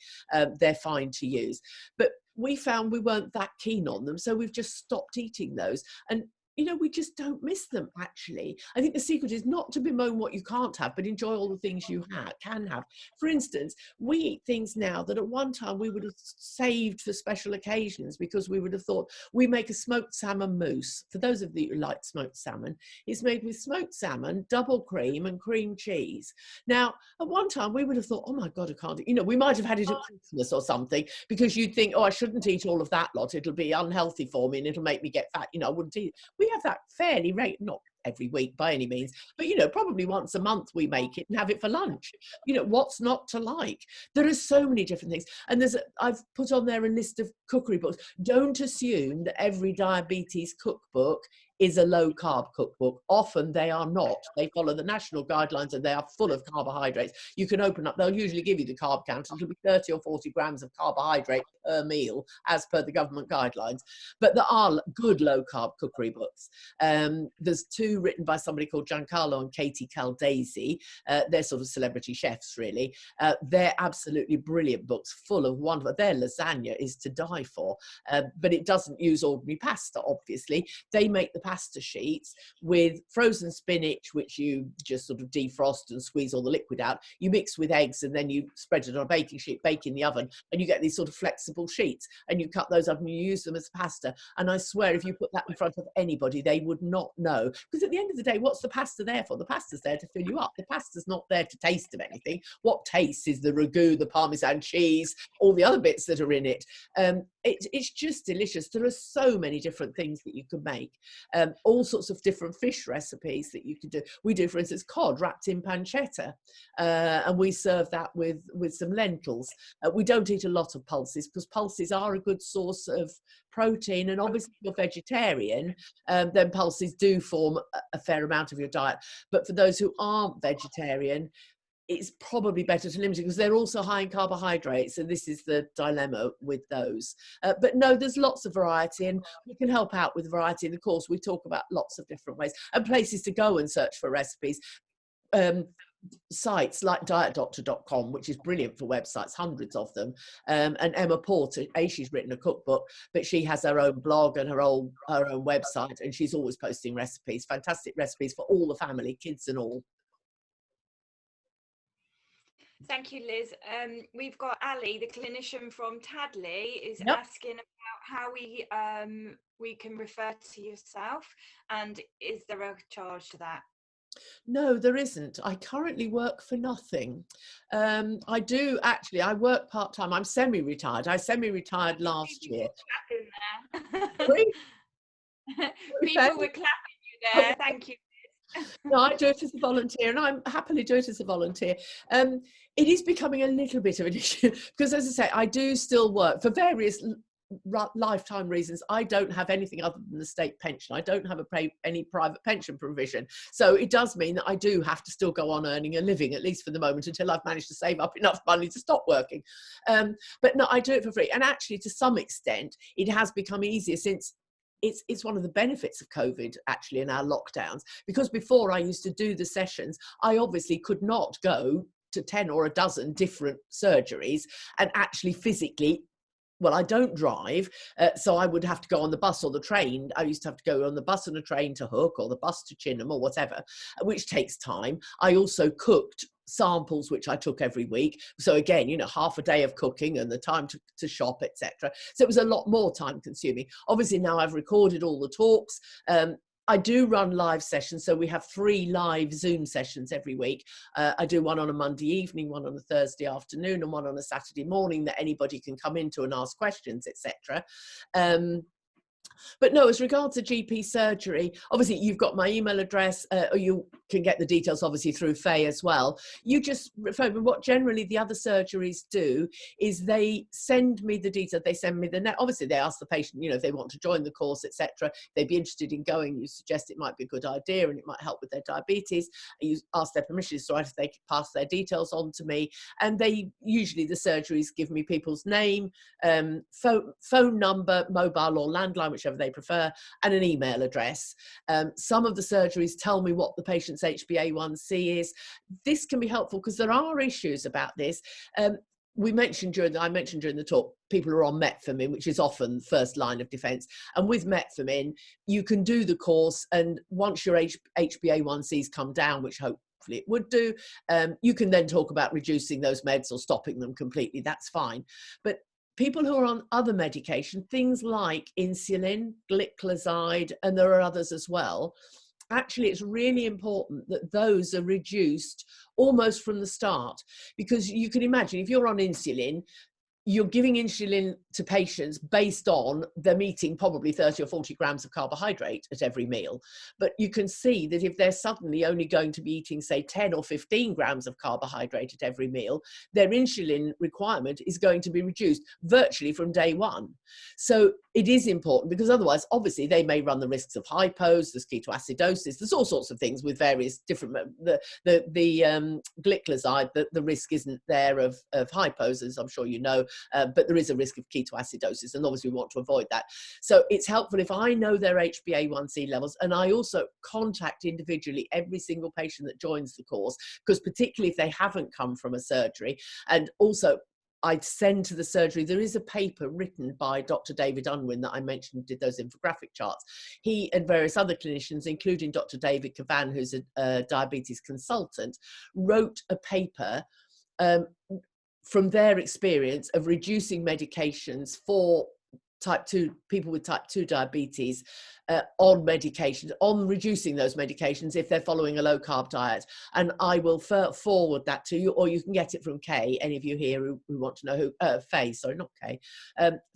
They're fine to use. But we found we weren't that keen on them, so we've just stopped eating those. And you know, we just don't miss them, actually. I think the secret is not to bemoan what you can't have, but enjoy all the things you can have. For instance, we eat things now that at one time we would have saved for special occasions, because we would have thought, we make a smoked salmon mousse. For those of you who like smoked salmon, it's made with smoked salmon, double cream and cream cheese. Now, at one time we would have thought, oh my God, I can't, you know, we might have had it at Christmas or something, because you'd think, oh, I shouldn't eat all of that lot. It'll be unhealthy for me and it'll make me get fat. You know, I wouldn't eat. We have that fairly not every week by any means, but you know, probably once a month we make it and have it for lunch. You know, what's not to like? There are so many different things, and I've put on there a list of cookery books. Don't assume that every diabetes cookbook is a low carb cookbook. Often they are not. They follow the national guidelines and they are full of carbohydrates. You can open up, they'll usually give you the carb count. It'll be 30 or 40 grams of carbohydrate per meal as per the government guidelines. But there are good low carb cookery books. There's 2 written by somebody called Giancarlo and Katie Caldesi. They're sort of celebrity chefs, really. They're absolutely brilliant books, full of wonderful, their lasagna is to die for. But it doesn't use ordinary pasta, obviously. They make the pasta sheets with frozen spinach, which you just sort of defrost and squeeze all the liquid out. You mix with eggs and then you spread it on a baking sheet, bake in the oven, and you get these sort of flexible sheets, and you cut those up and you use them as pasta. And I swear, if you put that in front of anybody, they would not know, because at the end of the day, what's the pasta there for? The pasta's there to fill you up. The pasta's not there to taste of anything. What tastes is the ragu, the Parmesan cheese, all the other bits that are in it. It's just delicious. There are so many different things that you can make. All sorts of different fish recipes that you can do. We do, for instance, cod wrapped in pancetta, and we serve that with some lentils. We don't eat a lot of pulses, because pulses are a good source of protein, and obviously if you're vegetarian, then pulses do form a fair amount of your diet. But for those who aren't vegetarian, it's probably better to limit it, because they're also high in carbohydrates, and this is the dilemma with those. But no, there's lots of variety, and we can help out with variety in the course. We talk about lots of different ways and places to go and search for recipes. sites like dietdoctor.com, which is brilliant for websites, hundreds of them. And Emma Porter, she's written a cookbook, but she has her own blog and her own website, and she's always posting recipes, fantastic recipes for all the family, kids and all. Thank you, Liz. We've got Ali, the clinician from Tadley, is Yep. asking about how we can refer to yourself, and is there a charge to that? No, there isn't. I currently work for nothing. I do actually, I work part-time. I'm semi-retired. I semi-retired last year. People were clapping you there. Thank you. No, I do it as a volunteer, and I'm happily do it as a volunteer. It is becoming a little bit of an issue because, as I say, I do still work for various lifetime reasons. I don't have anything other than the state pension. I don't have any private pension provision. So it does mean that I do have to still go on earning a living, at least for the moment, until I've managed to save up enough money to stop working. But no, I do it for free. And actually, to some extent, it has become easier since it's one of the benefits of COVID, actually, in our lockdowns, because before I used to do the sessions, I obviously could not go to 10 or a dozen different surgeries and actually physically. Well, I don't drive, so I would have to go on the bus or the train. I used to have to go on the bus and a train to Hook or the bus to Chinham or whatever, which takes time. I also cooked samples, which I took every week. So again, you know, half a day of cooking and the time to shop, etc. So it was a lot more time consuming. Obviously, now I've recorded all the talks. I do run live sessions, so we have 3 live Zoom sessions every week. I do one on a Monday evening, one on a Thursday afternoon, and one on a Saturday morning that anybody can come into and ask questions, etc. But no, as regards to GP surgery, obviously you've got my email address, or you can get the details obviously through Faye as well. You just refer me. What generally the other surgeries do is they send me the details. They send me the net. Obviously they ask the patient, you know, if they want to join the course, etc. They'd be interested in going. You suggest it might be a good idea and it might help with their diabetes. You ask their permission, so if they could pass their details on to me. And they usually, the surgeries give me people's name, phone number, mobile or landline, whichever they prefer, and an email address. Some of the surgeries tell me what the patient's HbA1c is. This can be helpful because there are issues about this. I mentioned during the talk, people are on metformin, which is often first line of defense. And with metformin, you can do the course, and once your HbA1c's come down, which hopefully it would do, you can then talk about reducing those meds or stopping them completely. That's fine. But people who are on other medication, things like insulin, gliclazide, and there are others as well, actually it's really important that those are reduced almost from the start, because you can imagine if you're on insulin, you're giving insulin to patients based on them eating probably 30 or 40 grams of carbohydrate at every meal. But you can see that if they're suddenly only going to be eating, say, 10 or 15 grams of carbohydrate at every meal, their insulin requirement is going to be reduced virtually from day one. So it is important, because otherwise, obviously, they may run the risks of hypos, there's ketoacidosis, there's all sorts of things with various different, the gliclazide, the risk isn't there of hypos, as I'm sure you know, but there is a risk of ketoacidosis, and obviously we want to avoid that. So it's helpful if I know their HbA1c levels, and I also contact individually every single patient that joins the course, because particularly if they haven't come from a surgery, and also I'd send to the surgery. There is a paper written by Dr. David Unwin that I mentioned, did those infographic charts. He and various other clinicians, including Dr. David Cavan, who's a diabetes consultant, wrote a paper from their experience of reducing medications for type 2 people with type 2 diabetes, on medications, on reducing those medications if they're following a low carb diet. And I will forward that to you, or you can get it from Kay, any of you here who want to know who, Faye, sorry, not Kay,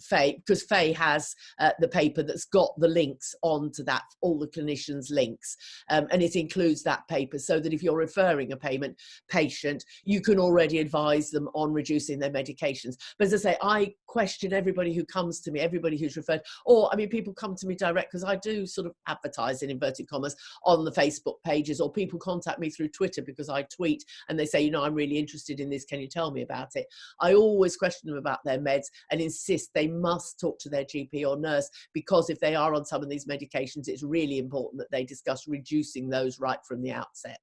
Faye, because Faye has the paper that's got the links onto that, all the clinicians' links, and it includes that paper, so that if you're referring a patient, you can already advise them on reducing their medications. But as I say, I question everybody who comes to me, everybody who's referred, or I mean, people come to me direct, because I do sort of advertise, in inverted commas, on the Facebook pages, or people contact me through Twitter because I tweet and they say, you know, I'm really interested in this, can you tell me about it? I always question them about their meds and insist they must talk to their GP or nurse, because if they are on some of these medications, it's really important that they discuss reducing those right from the outset.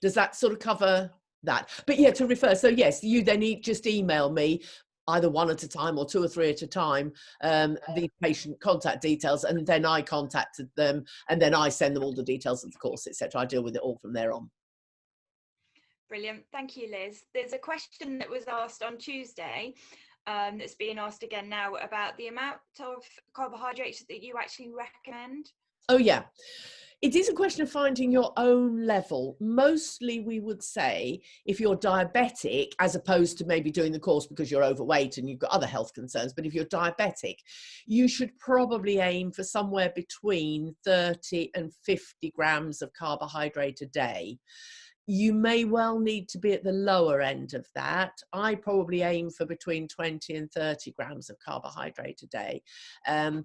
Does that sort of cover that? But yeah, to refer, so yes, you then just email me either one at a time or 2 or 3 at a time, the patient contact details, and then I contacted them, and then I send them all the details of the course, etc. I deal with it all from there on. Brilliant. Thank you, Liz. There's a question that was asked on Tuesday that's being asked again now about the amount of carbohydrates that you actually recommend. Oh yeah. It is a question of finding your own level. Mostly we would say if you're diabetic, as opposed to maybe doing the course because you're overweight and you've got other health concerns, but if you're diabetic, you should probably aim for somewhere between 30 and 50 grams of carbohydrate a day. You may well need to be at the lower end of that. I probably aim for between 20 and 30 grams of carbohydrate a day.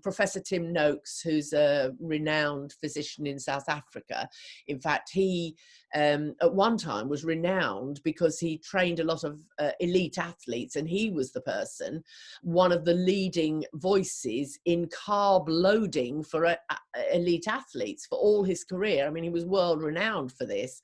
Professor Tim Noakes, who's a renowned physician in South Africa, in fact, he at one time was renowned because he trained a lot of elite athletes, and he was the person, one of the leading voices in carb loading for elite athletes for all his career. I mean, he was world renowned for this.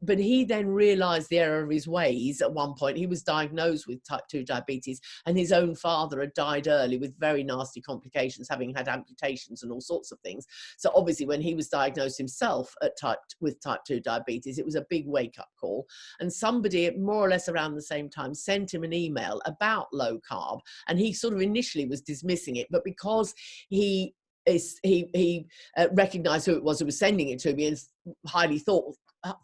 But he then realized the error of his ways at one point. He was diagnosed with type 2 diabetes, and his own father had died early with very nasty complications, having had amputations and all sorts of things. So obviously when he was diagnosed himself with type 2 diabetes, it was a big wake-up call. And somebody more or less around the same time sent him an email about low carb, and he sort of initially was dismissing it, but because he recognized who it was who was sending it to me and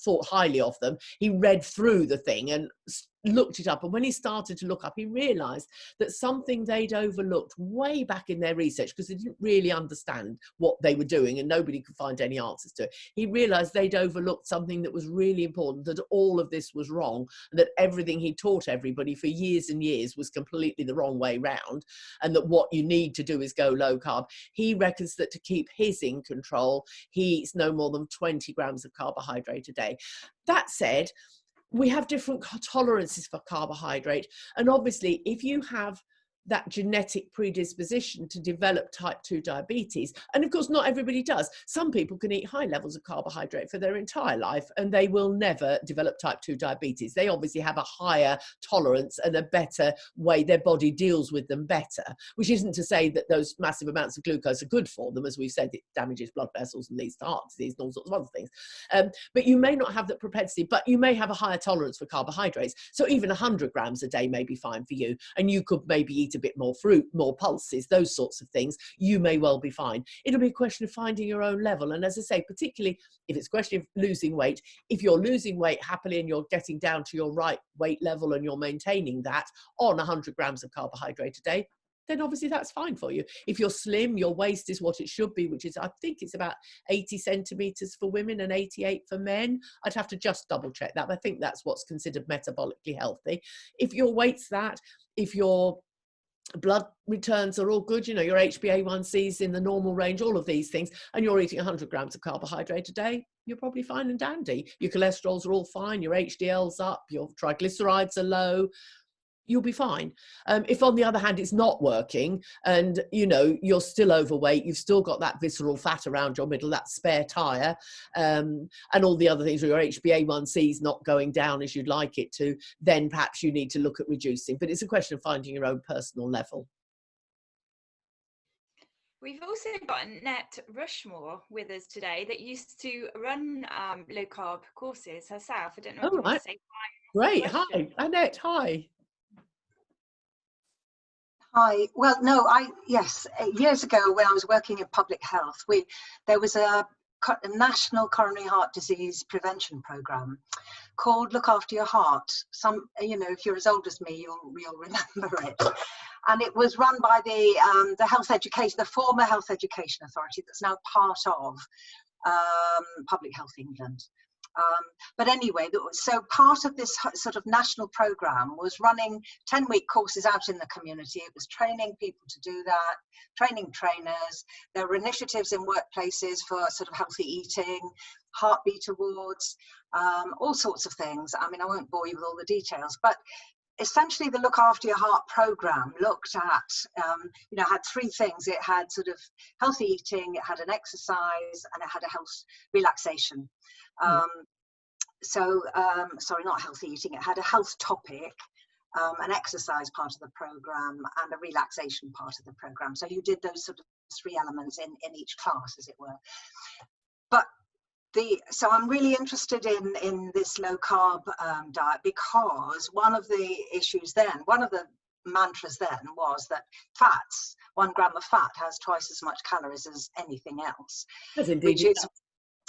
thought highly of them, he read through the thing and looked it up. And when he started to look up, he realized that something they'd overlooked way back in their research, because they didn't really understand what they were doing and nobody could find any answers to it. He realized they'd overlooked something that was really important, that all of this was wrong, and that everything he taught everybody for years and years was completely the wrong way round, and that what you need to do is go low carb. He reckons that to keep his in control, he eats no more than 20 grams of carbohydrate a day. That said, we have different tolerances for carbohydrate. And obviously, if you have that genetic predisposition to develop type 2 diabetes, and of course not everybody does, some people can eat high levels of carbohydrate for their entire life and they will never develop type 2 diabetes. They obviously have a higher tolerance and a better way, their body deals with them better, which isn't to say that those massive amounts of glucose are good for them. As we've said, it damages blood vessels and leads to heart disease and all sorts of other things. But you may not have that propensity, but you may have a higher tolerance for carbohydrates. So even 100 grams a day may be fine for you, and you could maybe eat a bit more fruit, more pulses, those sorts of things. You may well be fine. It'll be a question of finding your own level. And as I say, particularly if it's a question of losing weight, if you're losing weight happily and you're getting down to your right weight level and you're maintaining that on 100 grams of carbohydrate a day, then obviously that's fine for you. If you're slim, your waist is what it should be, which is, I think it's about 80 centimeters for women and 88 for men. I'd have to just double check that, but I think that's what's considered metabolically healthy. If your weight's that, if your blood returns are all good, you know, your HbA1c's in the normal range, all of these things, and you're eating 100 grams of carbohydrate a day, you're probably fine and dandy. Your cholesterols are all fine, your HDL's up, your triglycerides are low, you'll be fine. If on the other hand it's not working and you know you're still overweight, you've still got that visceral fat around your middle, that spare tire, and all the other things, or your HbA1c is not going down as you'd like it to, then perhaps you need to look at reducing. But it's a question of finding your own personal level. We've also got Annette Rushmore with us today that used to run low carb courses herself. I don't know if you want to say hi. Great. Hi, Annette. Hi. Hi. Well, no, yes, years ago when I was working in public health, there was a national coronary heart disease prevention program called Look After Your Heart. Some, you know, if you're as old as me, you'll remember it. And it was run by the health education, the former Health Education Authority, that's now part of Public Health England. But anyway, so part of this sort of national program was running 10-week courses out in the community. It was training people to do that, training trainers. There were initiatives in workplaces for sort of healthy eating, heartbeat awards, all sorts of things. I mean, I won't bore you with all the details, but essentially the Look After Your Heart program looked at, you know, had three things. It had sort of healthy eating, it had an exercise, and it had a health relaxation. sorry, not healthy eating. It had a health topic, an exercise part of the program, and a relaxation part of the program. So you did those sort of 3 elements in each class, as it were. But so I'm really interested in this low carb diet, because one of the issues then, one of the mantras then was that 1 gram of fat has twice as much calories as anything else,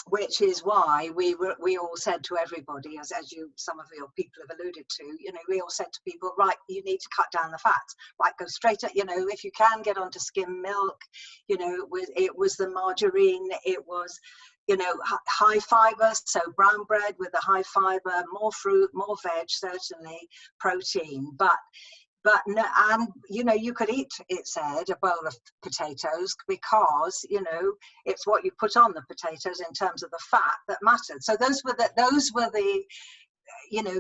which is why we all said to everybody, as some of your people have alluded to, we all said to people, right, you need to cut down the fats, right, go straight at, if you can get onto skim milk, it was the margarine, it was, high fiber, so brown bread with the high fiber, more fruit, more veg, certainly protein, but no, and you could eat, it said, a bowl of potatoes, because it's what you put on the potatoes in terms of the fat that mattered. So those were the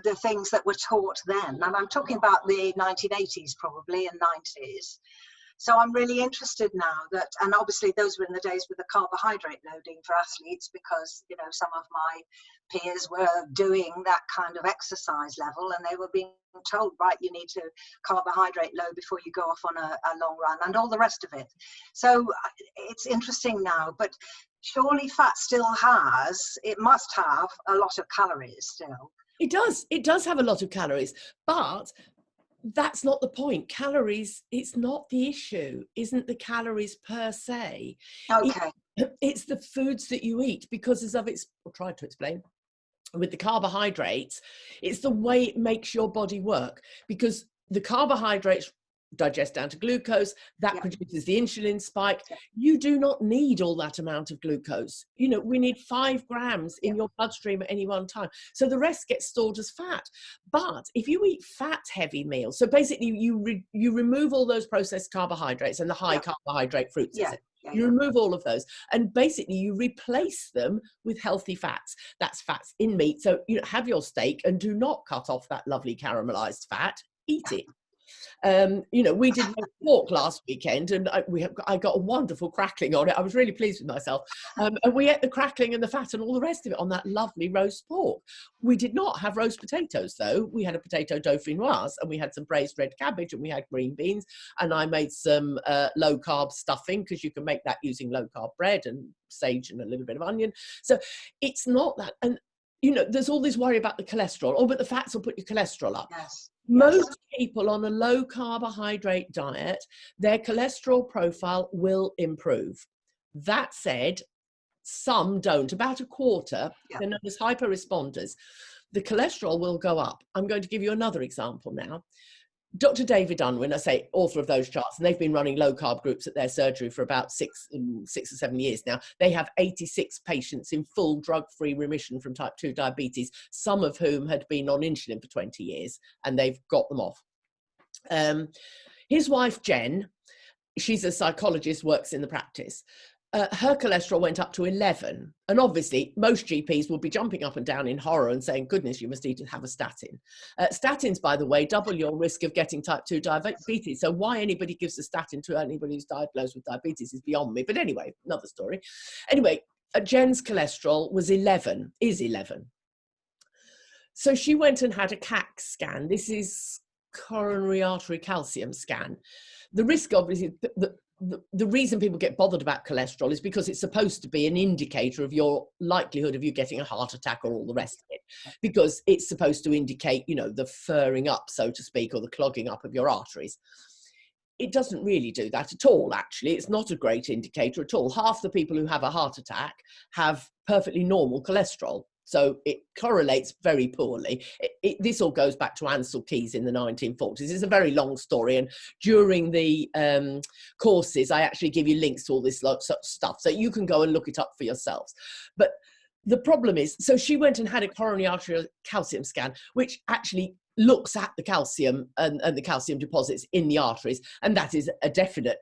the things that were taught then, and I'm talking about the 1980s probably and 90s. So I'm really interested now that, and obviously those were in the days with the carbohydrate loading for athletes, because some of my peers were doing that kind of exercise level, and they were being told, right, you need to carbohydrate load before you go off on a long run, and all the rest of it. So it's interesting now, but surely fat it must have a lot of calories still. It does have a lot of calories, but that's not the point. Calories, it's not the issue, isn't the calories per se. Okay. It's the foods that you eat, because as I've tried to explain with the carbohydrates, it's the way it makes your body work, because the carbohydrates digest down to glucose, that produces the insulin spike. You do not need all that amount of glucose. We need 5 grams in your bloodstream at any one time, so the rest gets stored as fat. But if you eat fat heavy meals, so basically you remove all those processed carbohydrates and the high carbohydrate fruits, you remove all of those, and basically you replace them with healthy fats. That's fats in meat. So have your steak and do not cut off that lovely caramelized fat, eat it. We did roast pork last weekend, and I got a wonderful crackling on it. I was really pleased with myself. And we ate the crackling and the fat and all the rest of it on that lovely roast pork. We did not have roast potatoes, though. We had a potato dauphinoise, and we had some braised red cabbage, and we had green beans, and I made some low carb stuffing, because you can make that using low carb bread and sage and a little bit of onion. So it's not that. And there's all this worry about the cholesterol. Oh, but the fats will put your cholesterol up. Yes. Most people on a low carbohydrate diet, their cholesterol profile will improve. That said, some don't. About a quarter, they're known as hyper-responders. The cholesterol will go up. I'm going to give you another example now. Dr. David Unwin, I say author of those charts, and they've been running low carb groups at their surgery for about 6 or 7 years now. They have 86 patients in full drug-free remission from type 2 diabetes, some of whom had been on insulin for 20 years, and they've got them off. His wife, Jen, she's a psychologist, works in the practice. Her cholesterol went up to 11. And obviously, most GPs will be jumping up and down in horror and saying, goodness, you must need to have a statin. Statins, by the way, double your risk of getting type 2 diabetes. So why anybody gives a statin to anybody who's diagnosed with diabetes is beyond me. But anyway, another story. Anyway, Jen's cholesterol was 11, is 11. So she went and had a CAC scan. This is coronary artery calcium scan. The risk, obviously, the reason people get bothered about cholesterol is because it's supposed to be an indicator of your likelihood of you getting a heart attack or all the rest of it, because it's supposed to indicate, the furring up, so to speak, or the clogging up of your arteries. It doesn't really do that at all, actually. It's not a great indicator at all. Half the people who have a heart attack have perfectly normal cholesterol. So it correlates very poorly. This all goes back to Ansel Keys in the 1940s. It's a very long story. And during the courses, I actually give you links to all this stuff, so you can go and look it up for yourselves. But the problem is, so she went and had a coronary arterial calcium scan, which actually looks at the calcium and the calcium deposits in the arteries. And that is a definite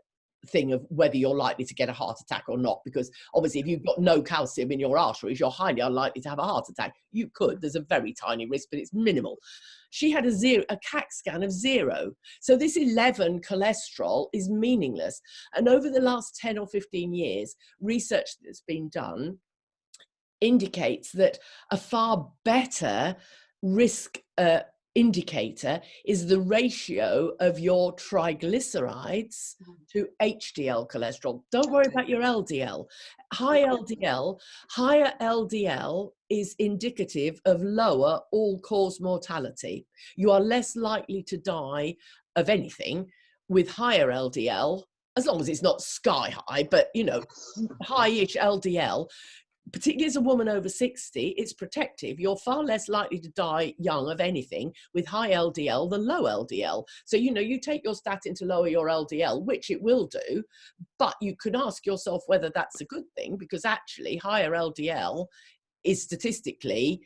thing of whether you're likely to get a heart attack or not, because obviously if you've got no calcium in your arteries, you're highly unlikely to have a heart attack. You could, there's a very tiny risk, but it's minimal. She had a CAC scan of 0. So this 11 cholesterol is meaningless. And over the last 10 or 15 years, research that's been done indicates that a far better risk indicator is the ratio of your triglycerides to HDL cholesterol. Don't worry about your LDL. Higher LDL is indicative of lower all-cause mortality. You are less likely to die of anything with higher LDL, as long as it's not sky high, but you know, high-ish LDL. Particularly as a woman over 60, it's protective. You're far less likely to die young of anything with high LDL than low LDL. So, you know, you take your statin to lower your LDL, which it will do, but you can ask yourself whether that's a good thing, because actually higher LDL is statistically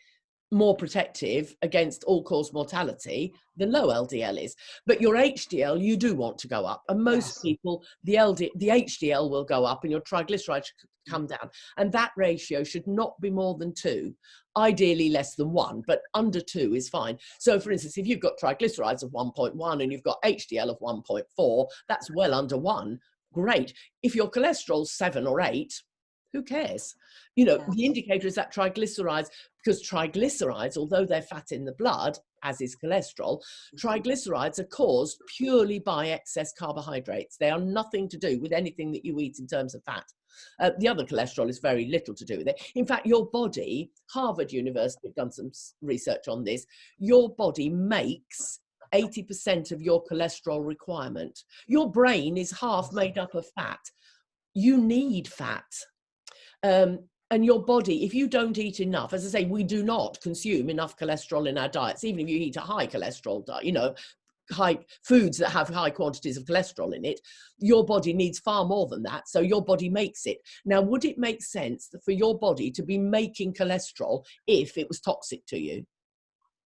more protective against all-cause mortality than low LDL is. But your HDL, you do want to go up. And most people, the HDL will go up and your triglycerides should come down. And that ratio should not be more than 2, ideally less than 1, but under 2 is fine. So for instance, if you've got triglycerides of 1.1 and you've got HDL of 1.4, that's well under 1. Great. If your cholesterol's 7 or 8, who cares? You know, the indicator is that triglycerides, because triglycerides, although they're fat in the blood, as is cholesterol, triglycerides are caused purely by excess carbohydrates. They are nothing to do with anything that you eat in terms of fat. The other cholesterol is very little to do with it. In fact, your body, Harvard University have done some research on this, your body makes 80% of your cholesterol requirement. Your brain is half made up of fat. You need fat. And your body, if you don't eat enough, as I say, we do not consume enough cholesterol in our diets, even if you eat a high cholesterol diet, you know, high foods that have high quantities of cholesterol in it, your body needs far more than that. So your body makes it. Now, would it make sense for your body to be making cholesterol if it was toxic to you?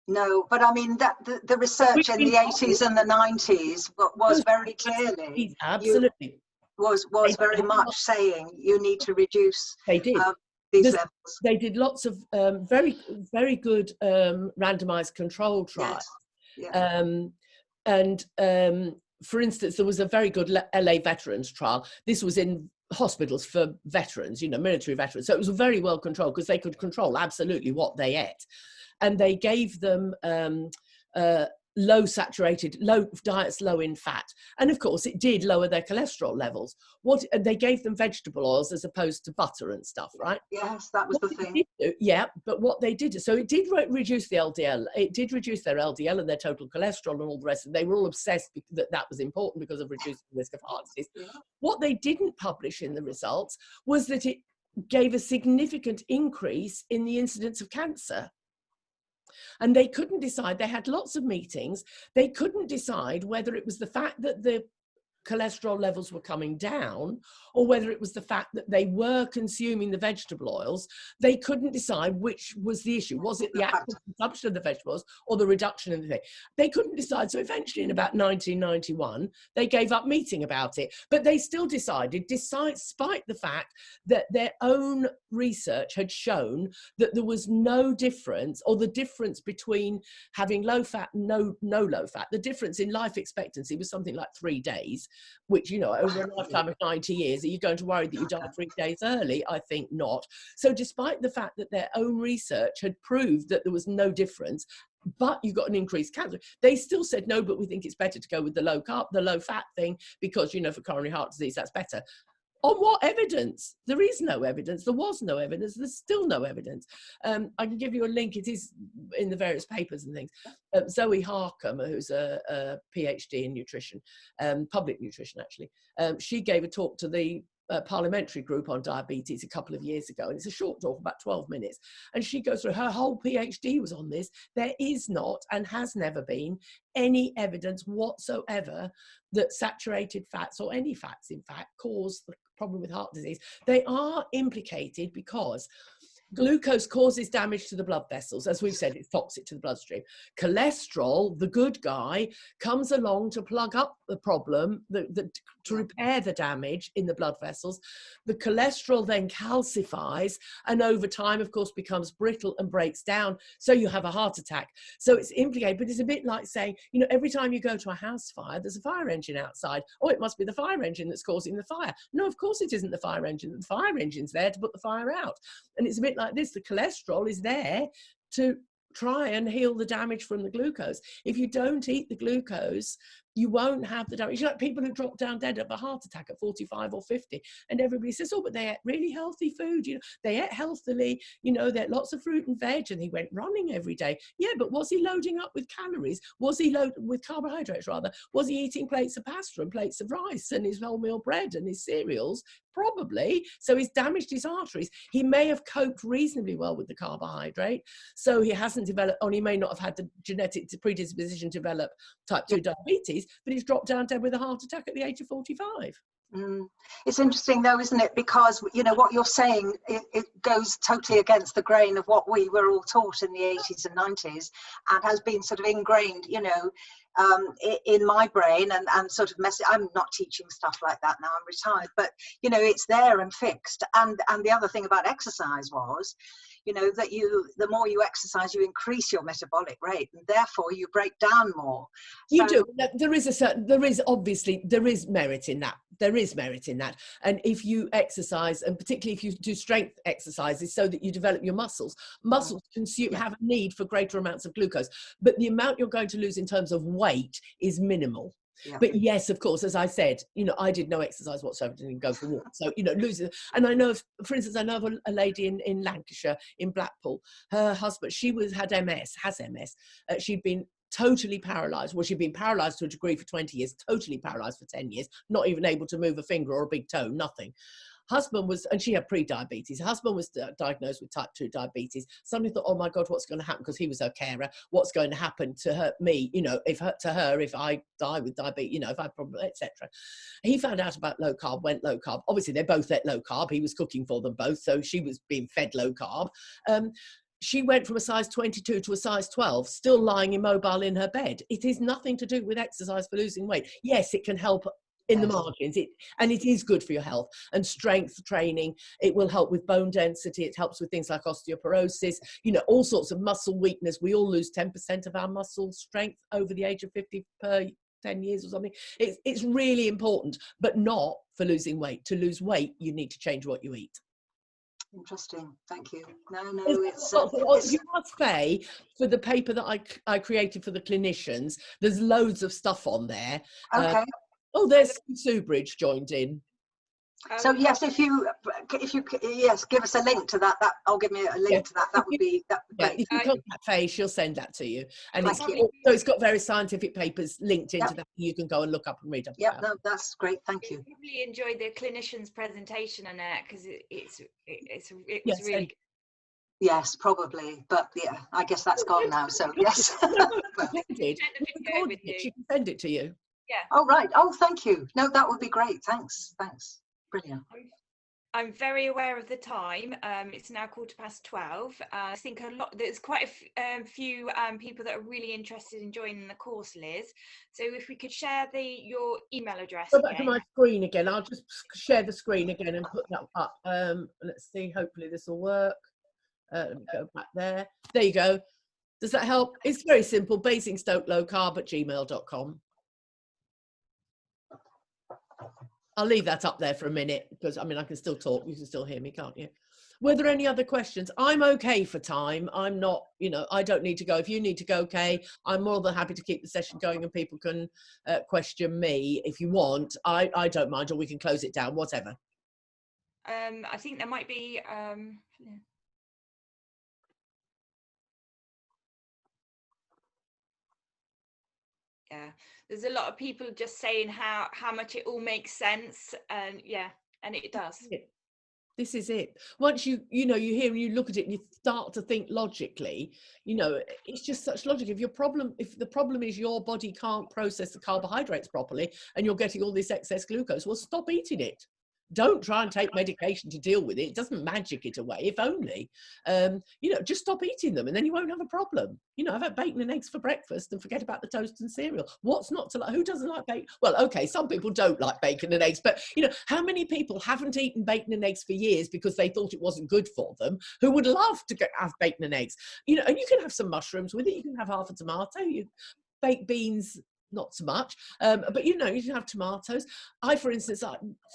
No, but I mean that the research in the 80s and the 90s was very clearly absolutely was very much saying you need to reduce these levels. They did lots of very good randomized control trials. And for instance, there was a very good LA veterans trial. This was in hospitals for veterans, you know, military veterans. So it was very well controlled because they could control absolutely what they ate. And they gave them low diets low in fat, and of course it did lower their cholesterol levels. They gave them vegetable oils as opposed to butter and stuff, right? Yes, that was the thing. But what they did, so it did reduce the LDL, it did reduce their LDL and their total cholesterol and all the rest, and they were all obsessed that was important because of reducing the risk of heart disease. What they didn't publish in the results was that it gave a significant increase in the incidence of cancer. And they couldn't decide. They had lots of meetings. They couldn't decide whether it was the fact that the cholesterol levels were coming down or whether it was the fact that they were consuming the vegetable oils. They couldn't decide which was the issue. Was it the actual consumption of the vegetables or the reduction in the thing? They couldn't decide. So eventually in about 1991, they gave up meeting about it. But they still decided, despite the fact that their own research had shown that there was no difference, or the difference between having low fat and no low fat, the difference in life expectancy was something like 3 days, which, you know, over a lifetime of 90 years, are you going to worry that you die 3 days early? I think not. So despite the fact that their own research had proved that there was no difference, but you got an increased cancer, they still said, no, but we think it's better to go with the low carb, the low fat thing, because, you know, for coronary heart disease, that's better. On what evidence? There is no evidence. There was no evidence. There's still no evidence. I can give you a link. It is in the various papers and things. Zoe Harcum, who's a PhD in nutrition, public nutrition actually, she gave a talk to the parliamentary group on diabetes a couple of years ago, and it's a short talk, about 12 minutes, and she goes through, her whole PhD was on this. There is not, and has never been, any evidence whatsoever that saturated fats, or any fats in fact, cause the problem with heart disease. They are implicated because glucose causes damage to the blood vessels. As we've said, it's toxic to the bloodstream. Cholesterol, the good guy, comes along to plug up the problem, to repair the damage in the blood vessels. The cholesterol then calcifies and over time, of course, becomes brittle and breaks down. So you have a heart attack. So it's implicated, but it's a bit like saying, you know, every time you go to a house fire, there's a fire engine outside. Oh, it must be the fire engine that's causing the fire. No, of course it isn't the fire engine. The fire engine's there to put the fire out. And it's a bit like like this. The cholesterol is there to try and heal the damage from the glucose. If you don't eat the glucose, you won't have the damage. You know, people who drop down dead of a heart attack at 45 or 50, and everybody says, oh, but they ate really healthy food, you know, they ate healthily, you know, they ate lots of fruit and veg, and he went running every day. Yeah, but was he loading up with calories? Was he loaded with carbohydrates, rather? Was he eating plates of pasta and plates of rice and his wholemeal bread and his cereals? Probably. So he's damaged his arteries. He may have coped reasonably well with the carbohydrate, so he hasn't developed, or he may not have had the genetic predisposition to develop type 2 diabetes, but he's dropped down dead with a heart attack at the age of 45. It's interesting though, isn't it? Because, you know, what you're saying, it goes totally against the grain of what we were all taught in the 80s and 90s, and has been sort of ingrained, you know, in my brain, and sort of I'm not teaching stuff like that now, I'm retired, but, you know, it's there and fixed. And the other thing about exercise was, you know, that the more you exercise, you increase your metabolic rate, and therefore you break down more. You do. There is merit in that. There is merit in that. And if you exercise, and particularly if you do strength exercises so that you develop your muscles have a need for greater amounts of glucose, but the amount you're going to lose in terms of weight is minimal. Yeah. But yes, of course, as I said, you know, I did no exercise whatsoever, didn't go for walks. So, you know, losing. And I know, for instance, I know of a lady in Lancashire, in Blackpool. Her husband, has MS. She'd been totally paralyzed. Well, she'd been paralyzed to a degree for 20 years, totally paralyzed for 10 years, not even able to move a finger or a big toe, nothing. Husband was, and she had pre-diabetes. Husband was diagnosed with type 2 diabetes. Somebody thought, oh my God, what's going to happen? Because he was her carer. What's going to happen to me? You know, if I die with diabetes, you know, if I probably, etc. He found out about low carb, went low carb. Obviously, they both ate low carb. He was cooking for them both, so she was being fed low carb. She went from a size 22 to a size 12, still lying immobile in her bed. It is nothing to do with exercise for losing weight. Yes, it can help in the margins, and it is good for your health. And strength training, it will help with bone density. It helps with things like osteoporosis, you know, all sorts of muscle weakness. We all lose 10% of our muscle strength over the age of 50 per 10 years or something. It's really important, but not for losing weight. To lose weight, you need to change what you eat. Interesting, thank you. No, you ask Faye for the paper that I created for the clinicians. There's loads of stuff on there. Okay. There's Subridge joined in. So yes, if you give us a link to that. I'll give me a link to that. That would be great. If you contact Faye, she'll send that to you. And it's got various scientific papers linked into that. You can go and look up and read up. Yeah, no, that's great. Thank you. I really enjoyed the clinician's presentation on that, because it was really good. Yes, probably, but yeah, I guess that's gone now. So yes. She can send it to you. Yeah. Oh right. Oh, thank you. No, that would be great. Thanks. Brilliant. I'm very aware of the time. It's now 12:15. I think there's quite a few people that are really interested in joining the course, Liz. So if we could share your email address. Go back to my screen again. I'll just share the screen again and put that up. Let's see. Hopefully this will work. Let me go back there. There you go. Does that help? It's very simple. basingstokelowcarb@gmail.com. I'll leave that up there for a minute, because I mean, I can still talk. You can still hear me, can't you? Were there any other questions? I'm okay for time. I'm not, you know, I don't need to go. If you need to go, okay, I'm more than happy to keep the session going, and people can question me if you want. I don't mind, or we can close it down, whatever. I think there might be there's a lot of people just saying how much it all makes sense, and and it does. This is it. Once you hear and you look at it and you start to think logically, you know, it's just such logic. If the problem is your body can't process the carbohydrates properly and you're getting all this excess glucose, well, stop eating it. Don't try and take medication to deal with it. It doesn't magic it away, if only. Just stop eating them, and then you won't have a problem. You know, I've had bacon and eggs for breakfast, and forget about the toast and cereal. What's not to like? Who doesn't like bacon? Well, okay, some people don't like bacon and eggs, but, you know, how many people haven't eaten bacon and eggs for years because they thought it wasn't good for them, who would love to have bacon and eggs? You know, and you can have some mushrooms with it. You can have half a tomato, baked beans, not so much. But you know, you can have tomatoes. I, for instance,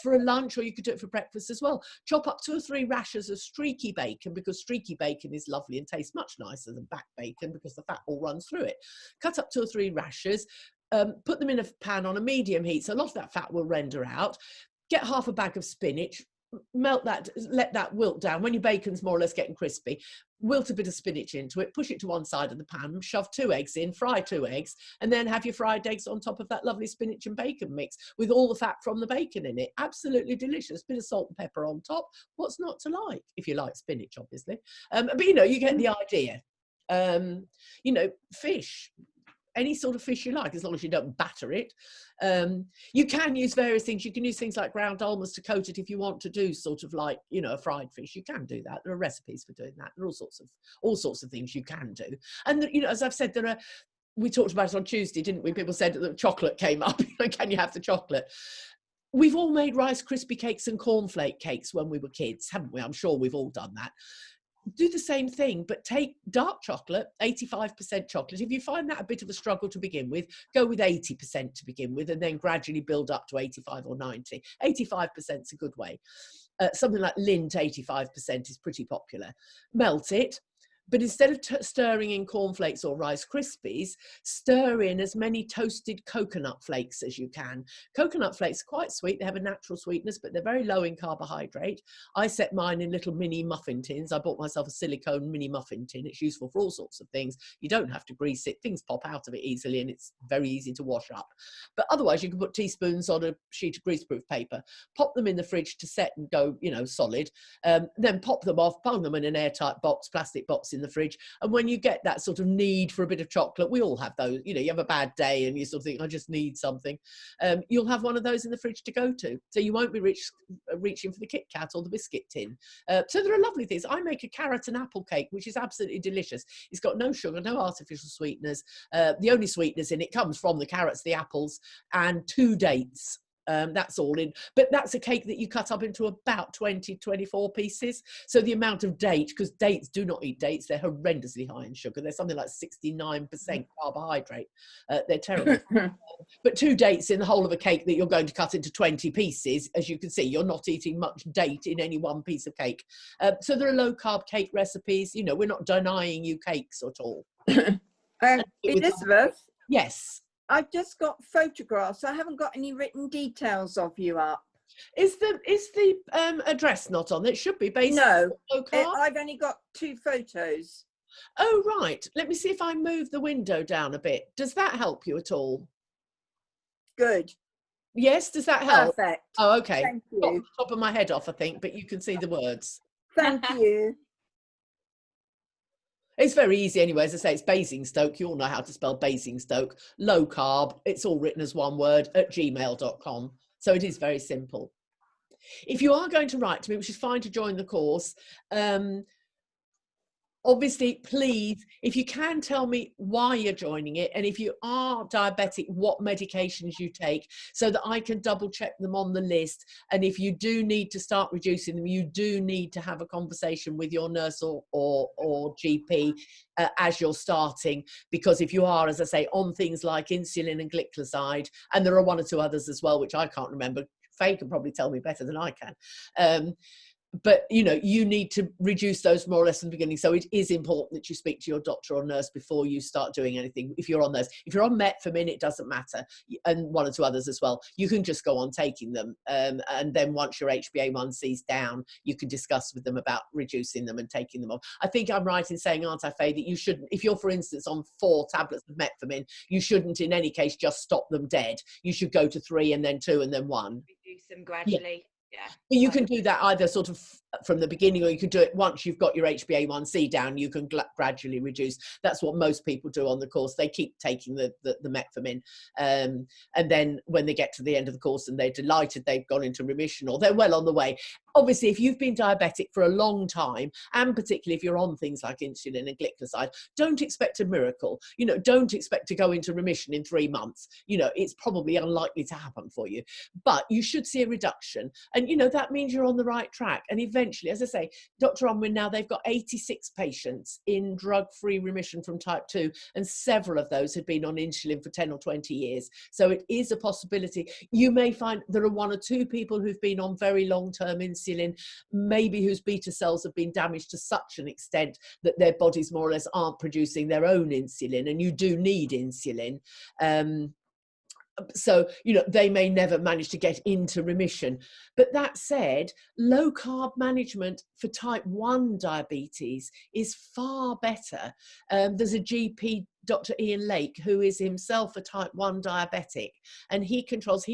for a lunch, or you could do it for breakfast as well, chop up 2 or 3 rashers of streaky bacon, because streaky bacon is lovely and tastes much nicer than back bacon because the fat all runs through it. Cut up 2 or 3 rashers, put them in a pan on a medium heat, so a lot of that fat will render out. Get half a bag of spinach, melt that, let that wilt down. When your bacon's more or less getting crispy, wilt a bit of spinach into it, push it to one side of the pan, shove 2 eggs in, fry 2 eggs, and then have your fried eggs on top of that lovely spinach and bacon mix with all the fat from the bacon in it. Absolutely delicious. Bit of salt and pepper on top. What's not to like, if you like spinach, obviously. But you know, you get the idea. You know, fish, any sort of fish you like, as long as you don't batter it. You can use various things. You can use things like ground almonds to coat it if you want to do sort of like, you know, a fried fish. You can do that. There are recipes for doing that. There are all sorts of things you can do. And you know, as I've said, we talked about it on Tuesday, didn't we? People said that chocolate came up. Can you have the chocolate? We've all made Rice Krispie cakes and cornflake cakes when we were kids, haven't we? I'm sure we've all done that. Do the same thing, but take dark chocolate, 85% chocolate. If you find that a bit of a struggle to begin with, go with 80% to begin with, and then gradually build up to 85 or 90. 85% is a good way. Something like Lindt 85% is pretty popular. Melt it. But instead of stirring in cornflakes or Rice Krispies, stir in as many toasted coconut flakes as you can. Coconut flakes are quite sweet. They have a natural sweetness, but they're very low in carbohydrate. I set mine in little mini muffin tins. I bought myself a silicone mini muffin tin. It's useful for all sorts of things. You don't have to grease it. Things pop out of it easily, and it's very easy to wash up. But otherwise, you can put teaspoons on a sheet of greaseproof paper, pop them in the fridge to set and go, you know, solid. Then pop them off, bung them in an airtight box, plastic box in the fridge. And when you get that sort of need for a bit of chocolate, we all have those, you know, you have a bad day and you sort of think, I just need something. You'll have one of those in the fridge to go to. So you won't be reaching for the Kit Kat or the biscuit tin. So there are lovely things. I make a carrot and apple cake, which is absolutely delicious. It's got no sugar, no artificial sweeteners. The only sweetness in it comes from the carrots, the apples, and 2 dates. That's all in, but that's a cake that you cut up into about 20-24 pieces. So the amount of date, because dates do not eat dates, they're horrendously high in sugar. They're something like 69% carbohydrate. They're terrible. But 2 dates in the whole of a cake that you're going to cut into 20 pieces, as you can see, you're not eating much date in any one piece of cake. So there are low carb cake recipes. You know, we're not denying you cakes at all. Elizabeth? Yes. I've just got photographs. I haven't got any written details of you up. Is the address not on? It should be based No, on Low Carb. I've only got 2 photos. Oh, right. Let me see if I move the window down a bit. Does that help you at all? Good. Yes, does that help? Perfect. Oh, okay. Thank you. Top of my head off, I think, but you can see the words. Thank you. It's very easy anyway. As I say, it's Basingstoke. You all know how to spell Basingstoke. Low carb. It's all written as one word at gmail.com. So it is very simple. If you are going to write to me, which is fine to join the course, obviously, please, if you can tell me why you're joining it, and if you are diabetic, what medications you take, so that I can double check them on the list. And if you do need to start reducing them, you do need to have a conversation with your nurse or GP as you're starting, because if you are, as I say, on things like insulin and glycoside, and there are 1 or 2 others as well, which I can't remember, Faye can probably tell me better than I can. But, you know, you need to reduce those more or less in the beginning. So it is important that you speak to your doctor or nurse before you start doing anything. If you're on those, if you're on metformin, it doesn't matter. And 1 or 2 others as well. You can just go on taking them. And then once your HbA1c is down, you can discuss with them about reducing them and taking them off. I think I'm right in saying, aren't I, Faye, that you shouldn't, if you're, for instance, on 4 tablets of metformin, you shouldn't in any case just stop them dead. You should go to 3 and then 2 and then 1. Reduce them gradually. Yeah. You can do that either sort of from the beginning, or you can do it once you've got your HbA1c down. You can gradually reduce. That's what most people do on the course. They keep taking the metformin, and then when they get to the end of the course and they're delighted they've gone into remission or they're well on the way, obviously, if you've been diabetic for a long time, and particularly if you're on things like insulin and glycoside, don't expect a miracle. Don't expect to go into remission in 3 months. It's probably unlikely to happen for you, but you should see a reduction. And, that means you're on the right track. And eventually, as I say, Dr. Unwin, now they've got 86 patients in drug-free remission from type 2, and several of those had been on insulin for 10 or 20 years. So it is a possibility. You may find there are 1 or 2 people who've been on very long-term insulin, maybe whose beta cells have been damaged to such an extent that their bodies more or less aren't producing their own insulin, and you do need insulin. So, they may never manage to get into remission. But that said, low carb management for type 1 diabetes is far better. There's a GP, Dr. Ian Lake, who is himself a type 1 diabetic, and he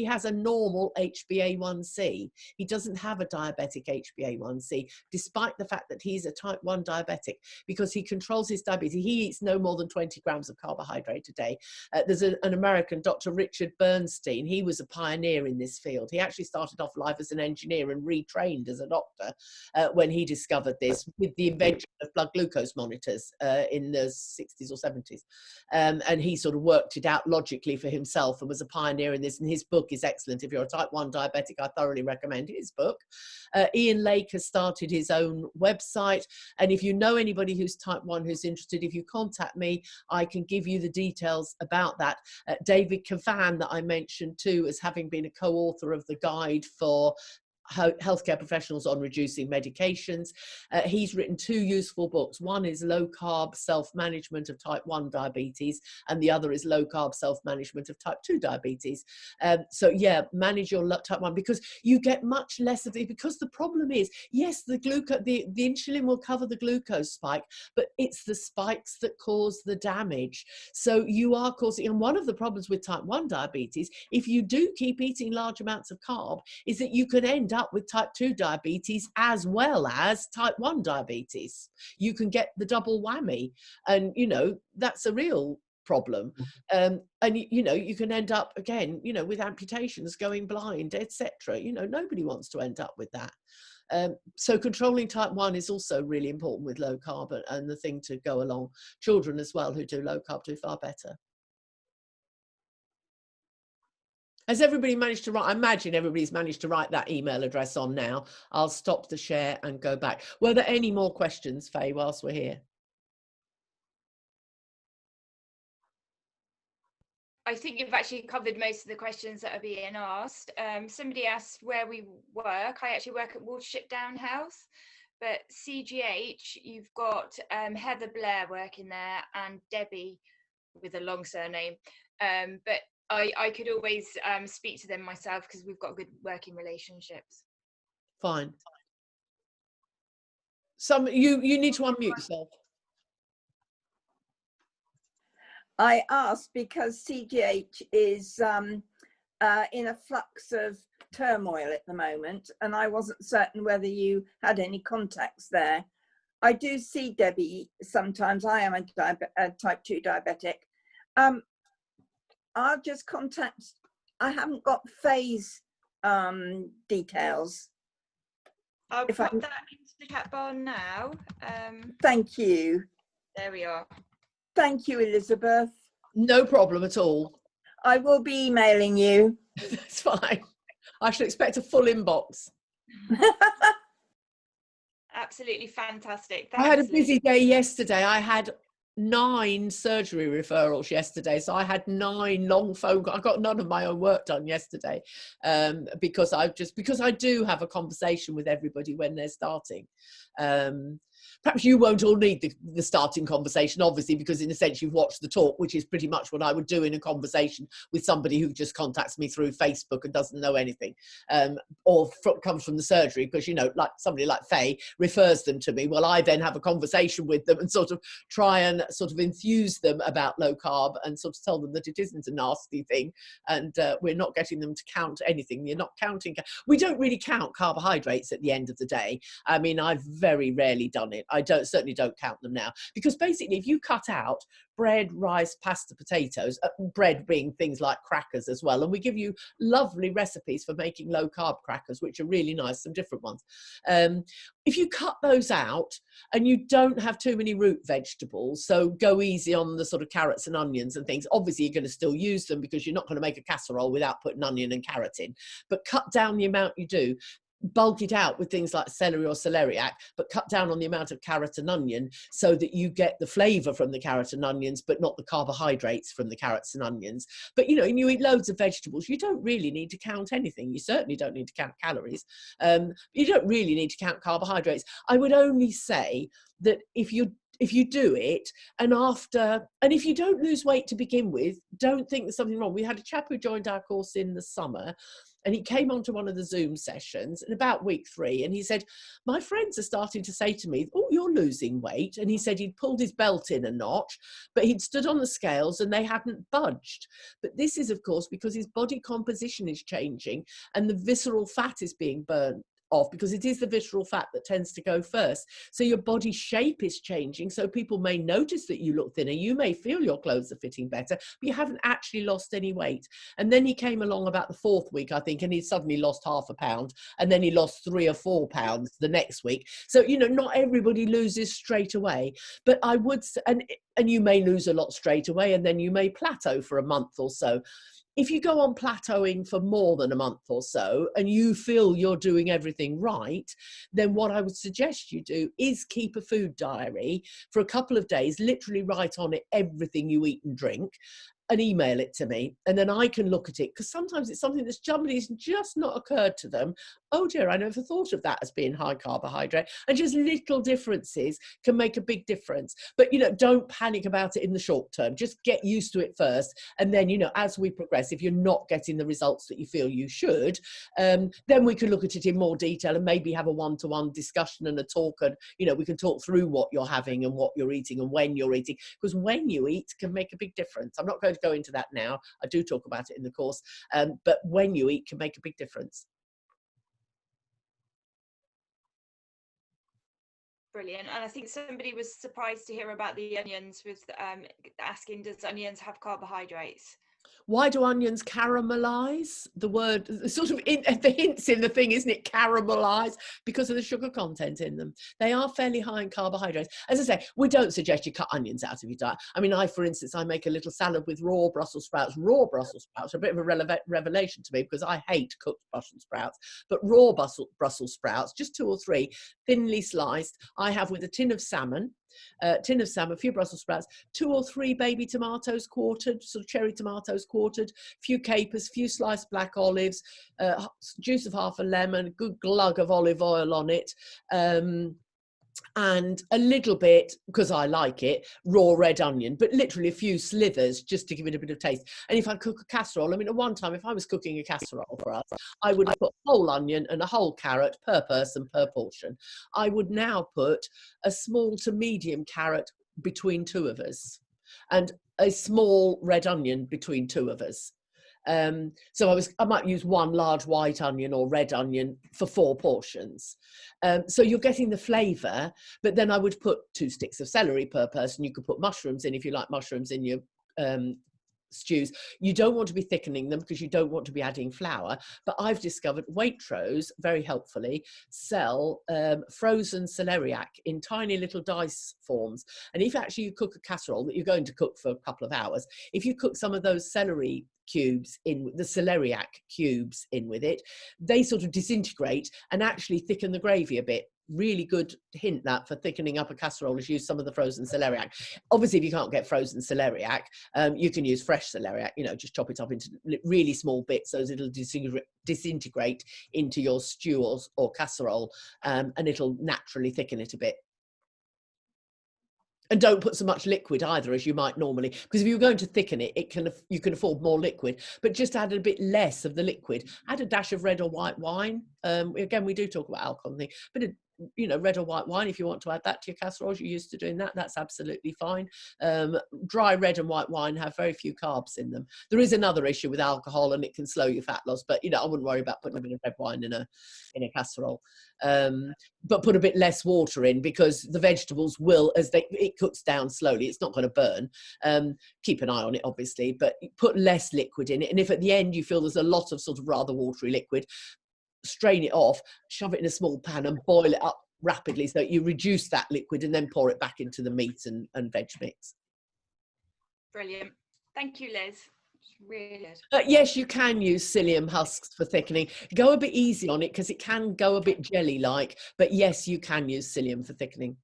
has a normal HbA1c. He doesn't have a diabetic HbA1c, despite the fact that he's a type 1 diabetic, because he controls his diabetes. He eats no more than 20 grams of carbohydrate a day. There's an American, Dr. Richard Bernstein. He was a pioneer in this field. He actually started off life as an engineer and retrained as a doctor when he discovered this, with the invention of blood glucose monitors in the 60s or 70s. And he sort of worked it out logically for himself and was a pioneer in this. And his book is excellent. If you're a type 1 diabetic, I thoroughly recommend his book. Ian Lake has started his own website. And if you know anybody who's type 1 who's interested, if you contact me, I can give you the details about that. David Cavan, that I mentioned too, as having been a co-author of the guide for healthcare professionals on reducing medications. He's written 2 useful books. One is Low Carb Self-Management of Type 1 Diabetes, and the other is Low Carb Self-Management of Type 2 Diabetes. So yeah, manage your type 1, because you get much less of it, because the problem is, yes, the insulin will cover the glucose spike, but it's the spikes that cause the damage. So you are causing, and one of the problems with type 1 diabetes, if you do keep eating large amounts of carb, is that you can end up with type 2 diabetes as well as type 1 diabetes. You can get the double whammy, and that's a real problem. And you can end up again with amputations, going blind, etc. Nobody wants to end up with that. So controlling type 1 is also really important with low carb, and the thing to go along. Children as well who do low carb do far better. Has everybody managed to write? I imagine everybody's managed to write that email address on now. I'll stop the share and go back. Were there any more questions, Faye, whilst we're here? I think you've actually covered most of the questions that are being asked. Somebody asked where we work. I actually work at Watership Down House, but CGH, you've got Heather Blair working there and Debbie with a long surname. But I could always speak to them myself, because we've got good working relationships. Fine. You need to unmute yourself. I asked because CGH is in a flux of turmoil at the moment, and I wasn't certain whether you had any contacts there. I do see Debbie sometimes. I am a type 2 diabetic. I'll just contact, I haven't got Faye's details. I'll put that into the chat bar now. Thank you. There we are. Thank you, Elizabeth. No problem at all. I will be emailing you. That's fine. I should expect a full inbox. Absolutely fantastic. Thanks, I had a busy day yesterday. I had 9 surgery referrals yesterday, so I had 9 long phone calls. I got none of my own work done yesterday, because I do have a conversation with everybody when they're starting. Perhaps you won't all need the starting conversation, obviously, because in a sense you've watched the talk, which is pretty much what I would do in a conversation with somebody who just contacts me through Facebook and doesn't know anything, or comes from the surgery, because, like somebody like Faye refers them to me. Well, I then have a conversation with them and sort of try and sort of enthuse them about low carb and sort of tell them that it isn't a nasty thing, and we're not getting them to count anything. You're not counting. We don't really count carbohydrates at the end of the day. I mean, I've very rarely done it. I certainly don't count them now, because basically if you cut out bread, rice, pasta, potatoes, bread being things like crackers as well, and we give you lovely recipes for making low carb crackers, which are really nice, some different ones. If you cut those out and you don't have too many root vegetables, so go easy on the sort of carrots and onions and things, obviously you're going to still use them because you're not going to make a casserole without putting onion and carrot in, but cut down the amount you do. Bulk it out with things like celery or celeriac, but cut down on the amount of carrot and onion so that you get the flavor from the carrot and onions, but not the carbohydrates from the carrots and onions. But, you know, and you eat loads of vegetables, you don't really need to count anything. You certainly don't need to count calories. You don't really need to count carbohydrates. I would only say that if you do it, and if you don't lose weight to begin with, don't think there's something wrong. We had a chap who joined our course in the summer, and he came onto one of the Zoom sessions in about week 3, and he said, my friends are starting to say to me, oh, you're losing weight. And he said he'd pulled his belt in a notch, but he'd stood on the scales and they hadn't budged. But this is, of course, because his body composition is changing and the visceral fat is being burnt off, because it is the visceral fat that tends to go first. So your body shape is changing, so people may notice that you look thinner, you may feel your clothes are fitting better, but you haven't actually lost any weight. And then he came along about the 4th week, I think, and he suddenly lost half a pound, and then he lost 3 or 4 pounds the next week. So, you know, not everybody loses straight away, but I would, and you may lose a lot straight away, and then you may plateau for a month or so. If you go on plateauing for more than a month or so and you feel you're doing everything right, then what I would suggest you do is keep a food diary for a couple of days, literally write on it everything you eat and drink, and email it to me, and then I can look at it, because sometimes it's something that somebody's just not occurred to them. Oh dear, I never thought of that as being high carbohydrate. And just little differences can make a big difference. But, you know, don't panic about it in the short term. Just get used to it first, and then, you know, as we progress, if you're not getting the results that you feel you should, then we can look at it in more detail and maybe have a one-to-one discussion and a talk, and, you know, we can talk through what you're having and what you're eating and when you're eating, because when you eat can make a big difference. I'm not going to go into that now. I do talk about it in the course, but when you eat can make a big difference. Brilliant. And I think somebody was surprised to hear about the onions, with asking, does onions have carbohydrates? Why do onions caramelize? The word, sort of, the hints in the thing, isn't it? Caramelize, because of the sugar content in them. They are fairly high in carbohydrates. As I say, we don't suggest you cut onions out of your diet. I mean, for instance, I make a little salad with raw Brussels sprouts. Raw Brussels sprouts are a bit of a revelation to me, because I hate cooked Brussels sprouts. But raw Brussels sprouts, just 2 or 3, thinly sliced, I have with a tin of salmon, a few Brussels sprouts, 2 or 3 baby tomatoes quartered, sort of cherry tomatoes quartered, few capers, few sliced black olives, juice of half a lemon, good glug of olive oil on it, and a little bit, because I like it, raw red onion, but literally a few slithers just to give it a bit of taste. And if I cook a casserole, I mean, at one time, if I was cooking a casserole for us, I would put a whole onion and a whole carrot per person, per portion. I would now put a small to medium carrot between 2 of us, and a small red onion between 2 of us. So I might use 1 large white onion or red onion for 4 portions. So you're getting the flavour, but then I would put 2 sticks of celery per person. You could put mushrooms in if you like mushrooms in your stews. You don't want to be thickening them, because you don't want to be adding flour. But I've discovered Waitrose, very helpfully, sell frozen celeriac in tiny little dice forms. And if actually you cook a casserole that you're going to cook for a couple of hours, if you cook some of those celery cubes in, the celeriac cubes in with it, they sort of disintegrate and actually thicken the gravy a bit. Really good hint that for thickening up a casserole is use some of the frozen celeriac. Obviously, if you can't get frozen celeriac, you can use fresh celeriac, you know, just chop it up into really small bits so it'll disintegrate into your stew or casserole, and it'll naturally thicken it a bit. And don't put so much liquid either as you might normally, because if you're going to thicken it, you can afford more liquid, but just add a bit less of the liquid. Add a dash of red or white wine, Again, we do talk about alcohol and things, but you know, red or white wine, if you want to add that to your casseroles, you're used to doing that, that's absolutely fine. Dry red and white wine have very few carbs in them. There is another issue with alcohol, and it can slow your fat loss, but you know, I wouldn't worry about putting a bit of red wine in a casserole. But put a bit less water in, because the vegetables will, as it cooks down slowly, it's not going to burn. Keep an eye on it, obviously, but put less liquid in it. And if at the end you feel there's a lot of sort of rather watery liquid, strain it off, shove it in a small pan and boil it up rapidly so that you reduce that liquid, and then pour it back into the meat and veg mix. Brilliant. Thank you, Liz. It's really good. Yes, you can use psyllium husks for thickening. Go a bit easy on it because it can go a bit jelly-like, but yes, you can use psyllium for thickening.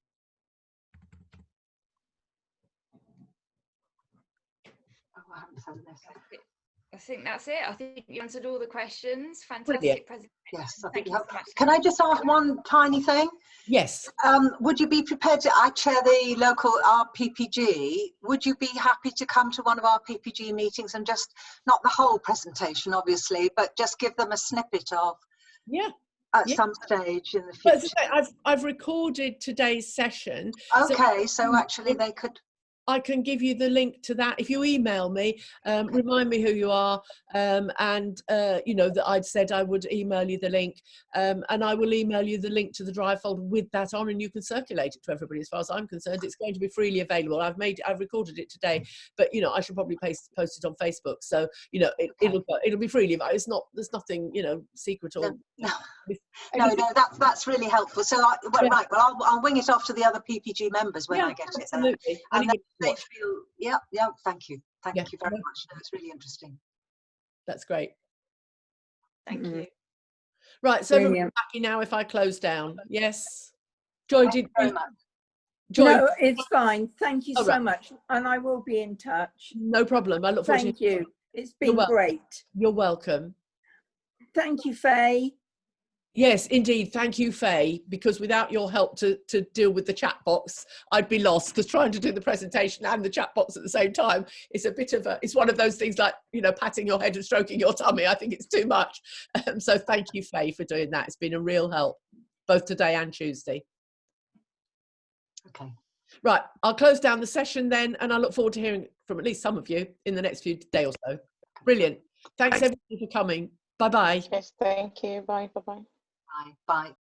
Oh, I haven't said this. I think that's it. I think you answered all the questions. Fantastic Brilliant. presentation. Yes, I Thank think you you so have. much. Can I just ask one tiny thing? Yes. Would you be prepared to, I chair the local RPPG, would you be happy to come to one of our PPG meetings and just, not the whole presentation obviously, but just give them a snippet of, Yeah. at Yeah. some stage in the But as future? I say, I've recorded today's session. Okay, so actually they could. I can give you the link to that. If you email me, remind me who you are, and you know that I'd said I would email you the link, and I will email you the link to the drive folder with that on, and you can circulate it to everybody. As far as I'm concerned, it's going to be freely available. I've recorded it today, but you know, I should probably post it on Facebook. So you know, it'll be freely available. It's not, there's nothing, you know, secret or No, that's really helpful. So right, well, I'll wing it off to the other PPG members when I get it there. Absolutely. And then they feel, yeah, thank you very much. No, it's really interesting. That's great. Thank you. Right, so everybody's happy now if I close down? Yes. Joy, Thank you very much. Joy, No, it's fine. Thank you so much. And I will be in touch. No problem. I look forward to it. Thank you. It's been great. You're welcome. Thank you, Faye. Yes, indeed. Thank you, Faye, because without your help to deal with the chat box, I'd be lost, because trying to do the presentation and the chat box at the same time is a bit of it's one of those things like, you know, patting your head and stroking your tummy. I think it's too much. So thank you, Faye, for doing that. It's been a real help, both today and Tuesday. Okay. Right, I'll close down the session then, and I look forward to hearing from at least some of you in the next few days or so. Brilliant. Thanks everybody for coming. Bye-bye. Yes, thank you. Bye. Bye-bye. Bye.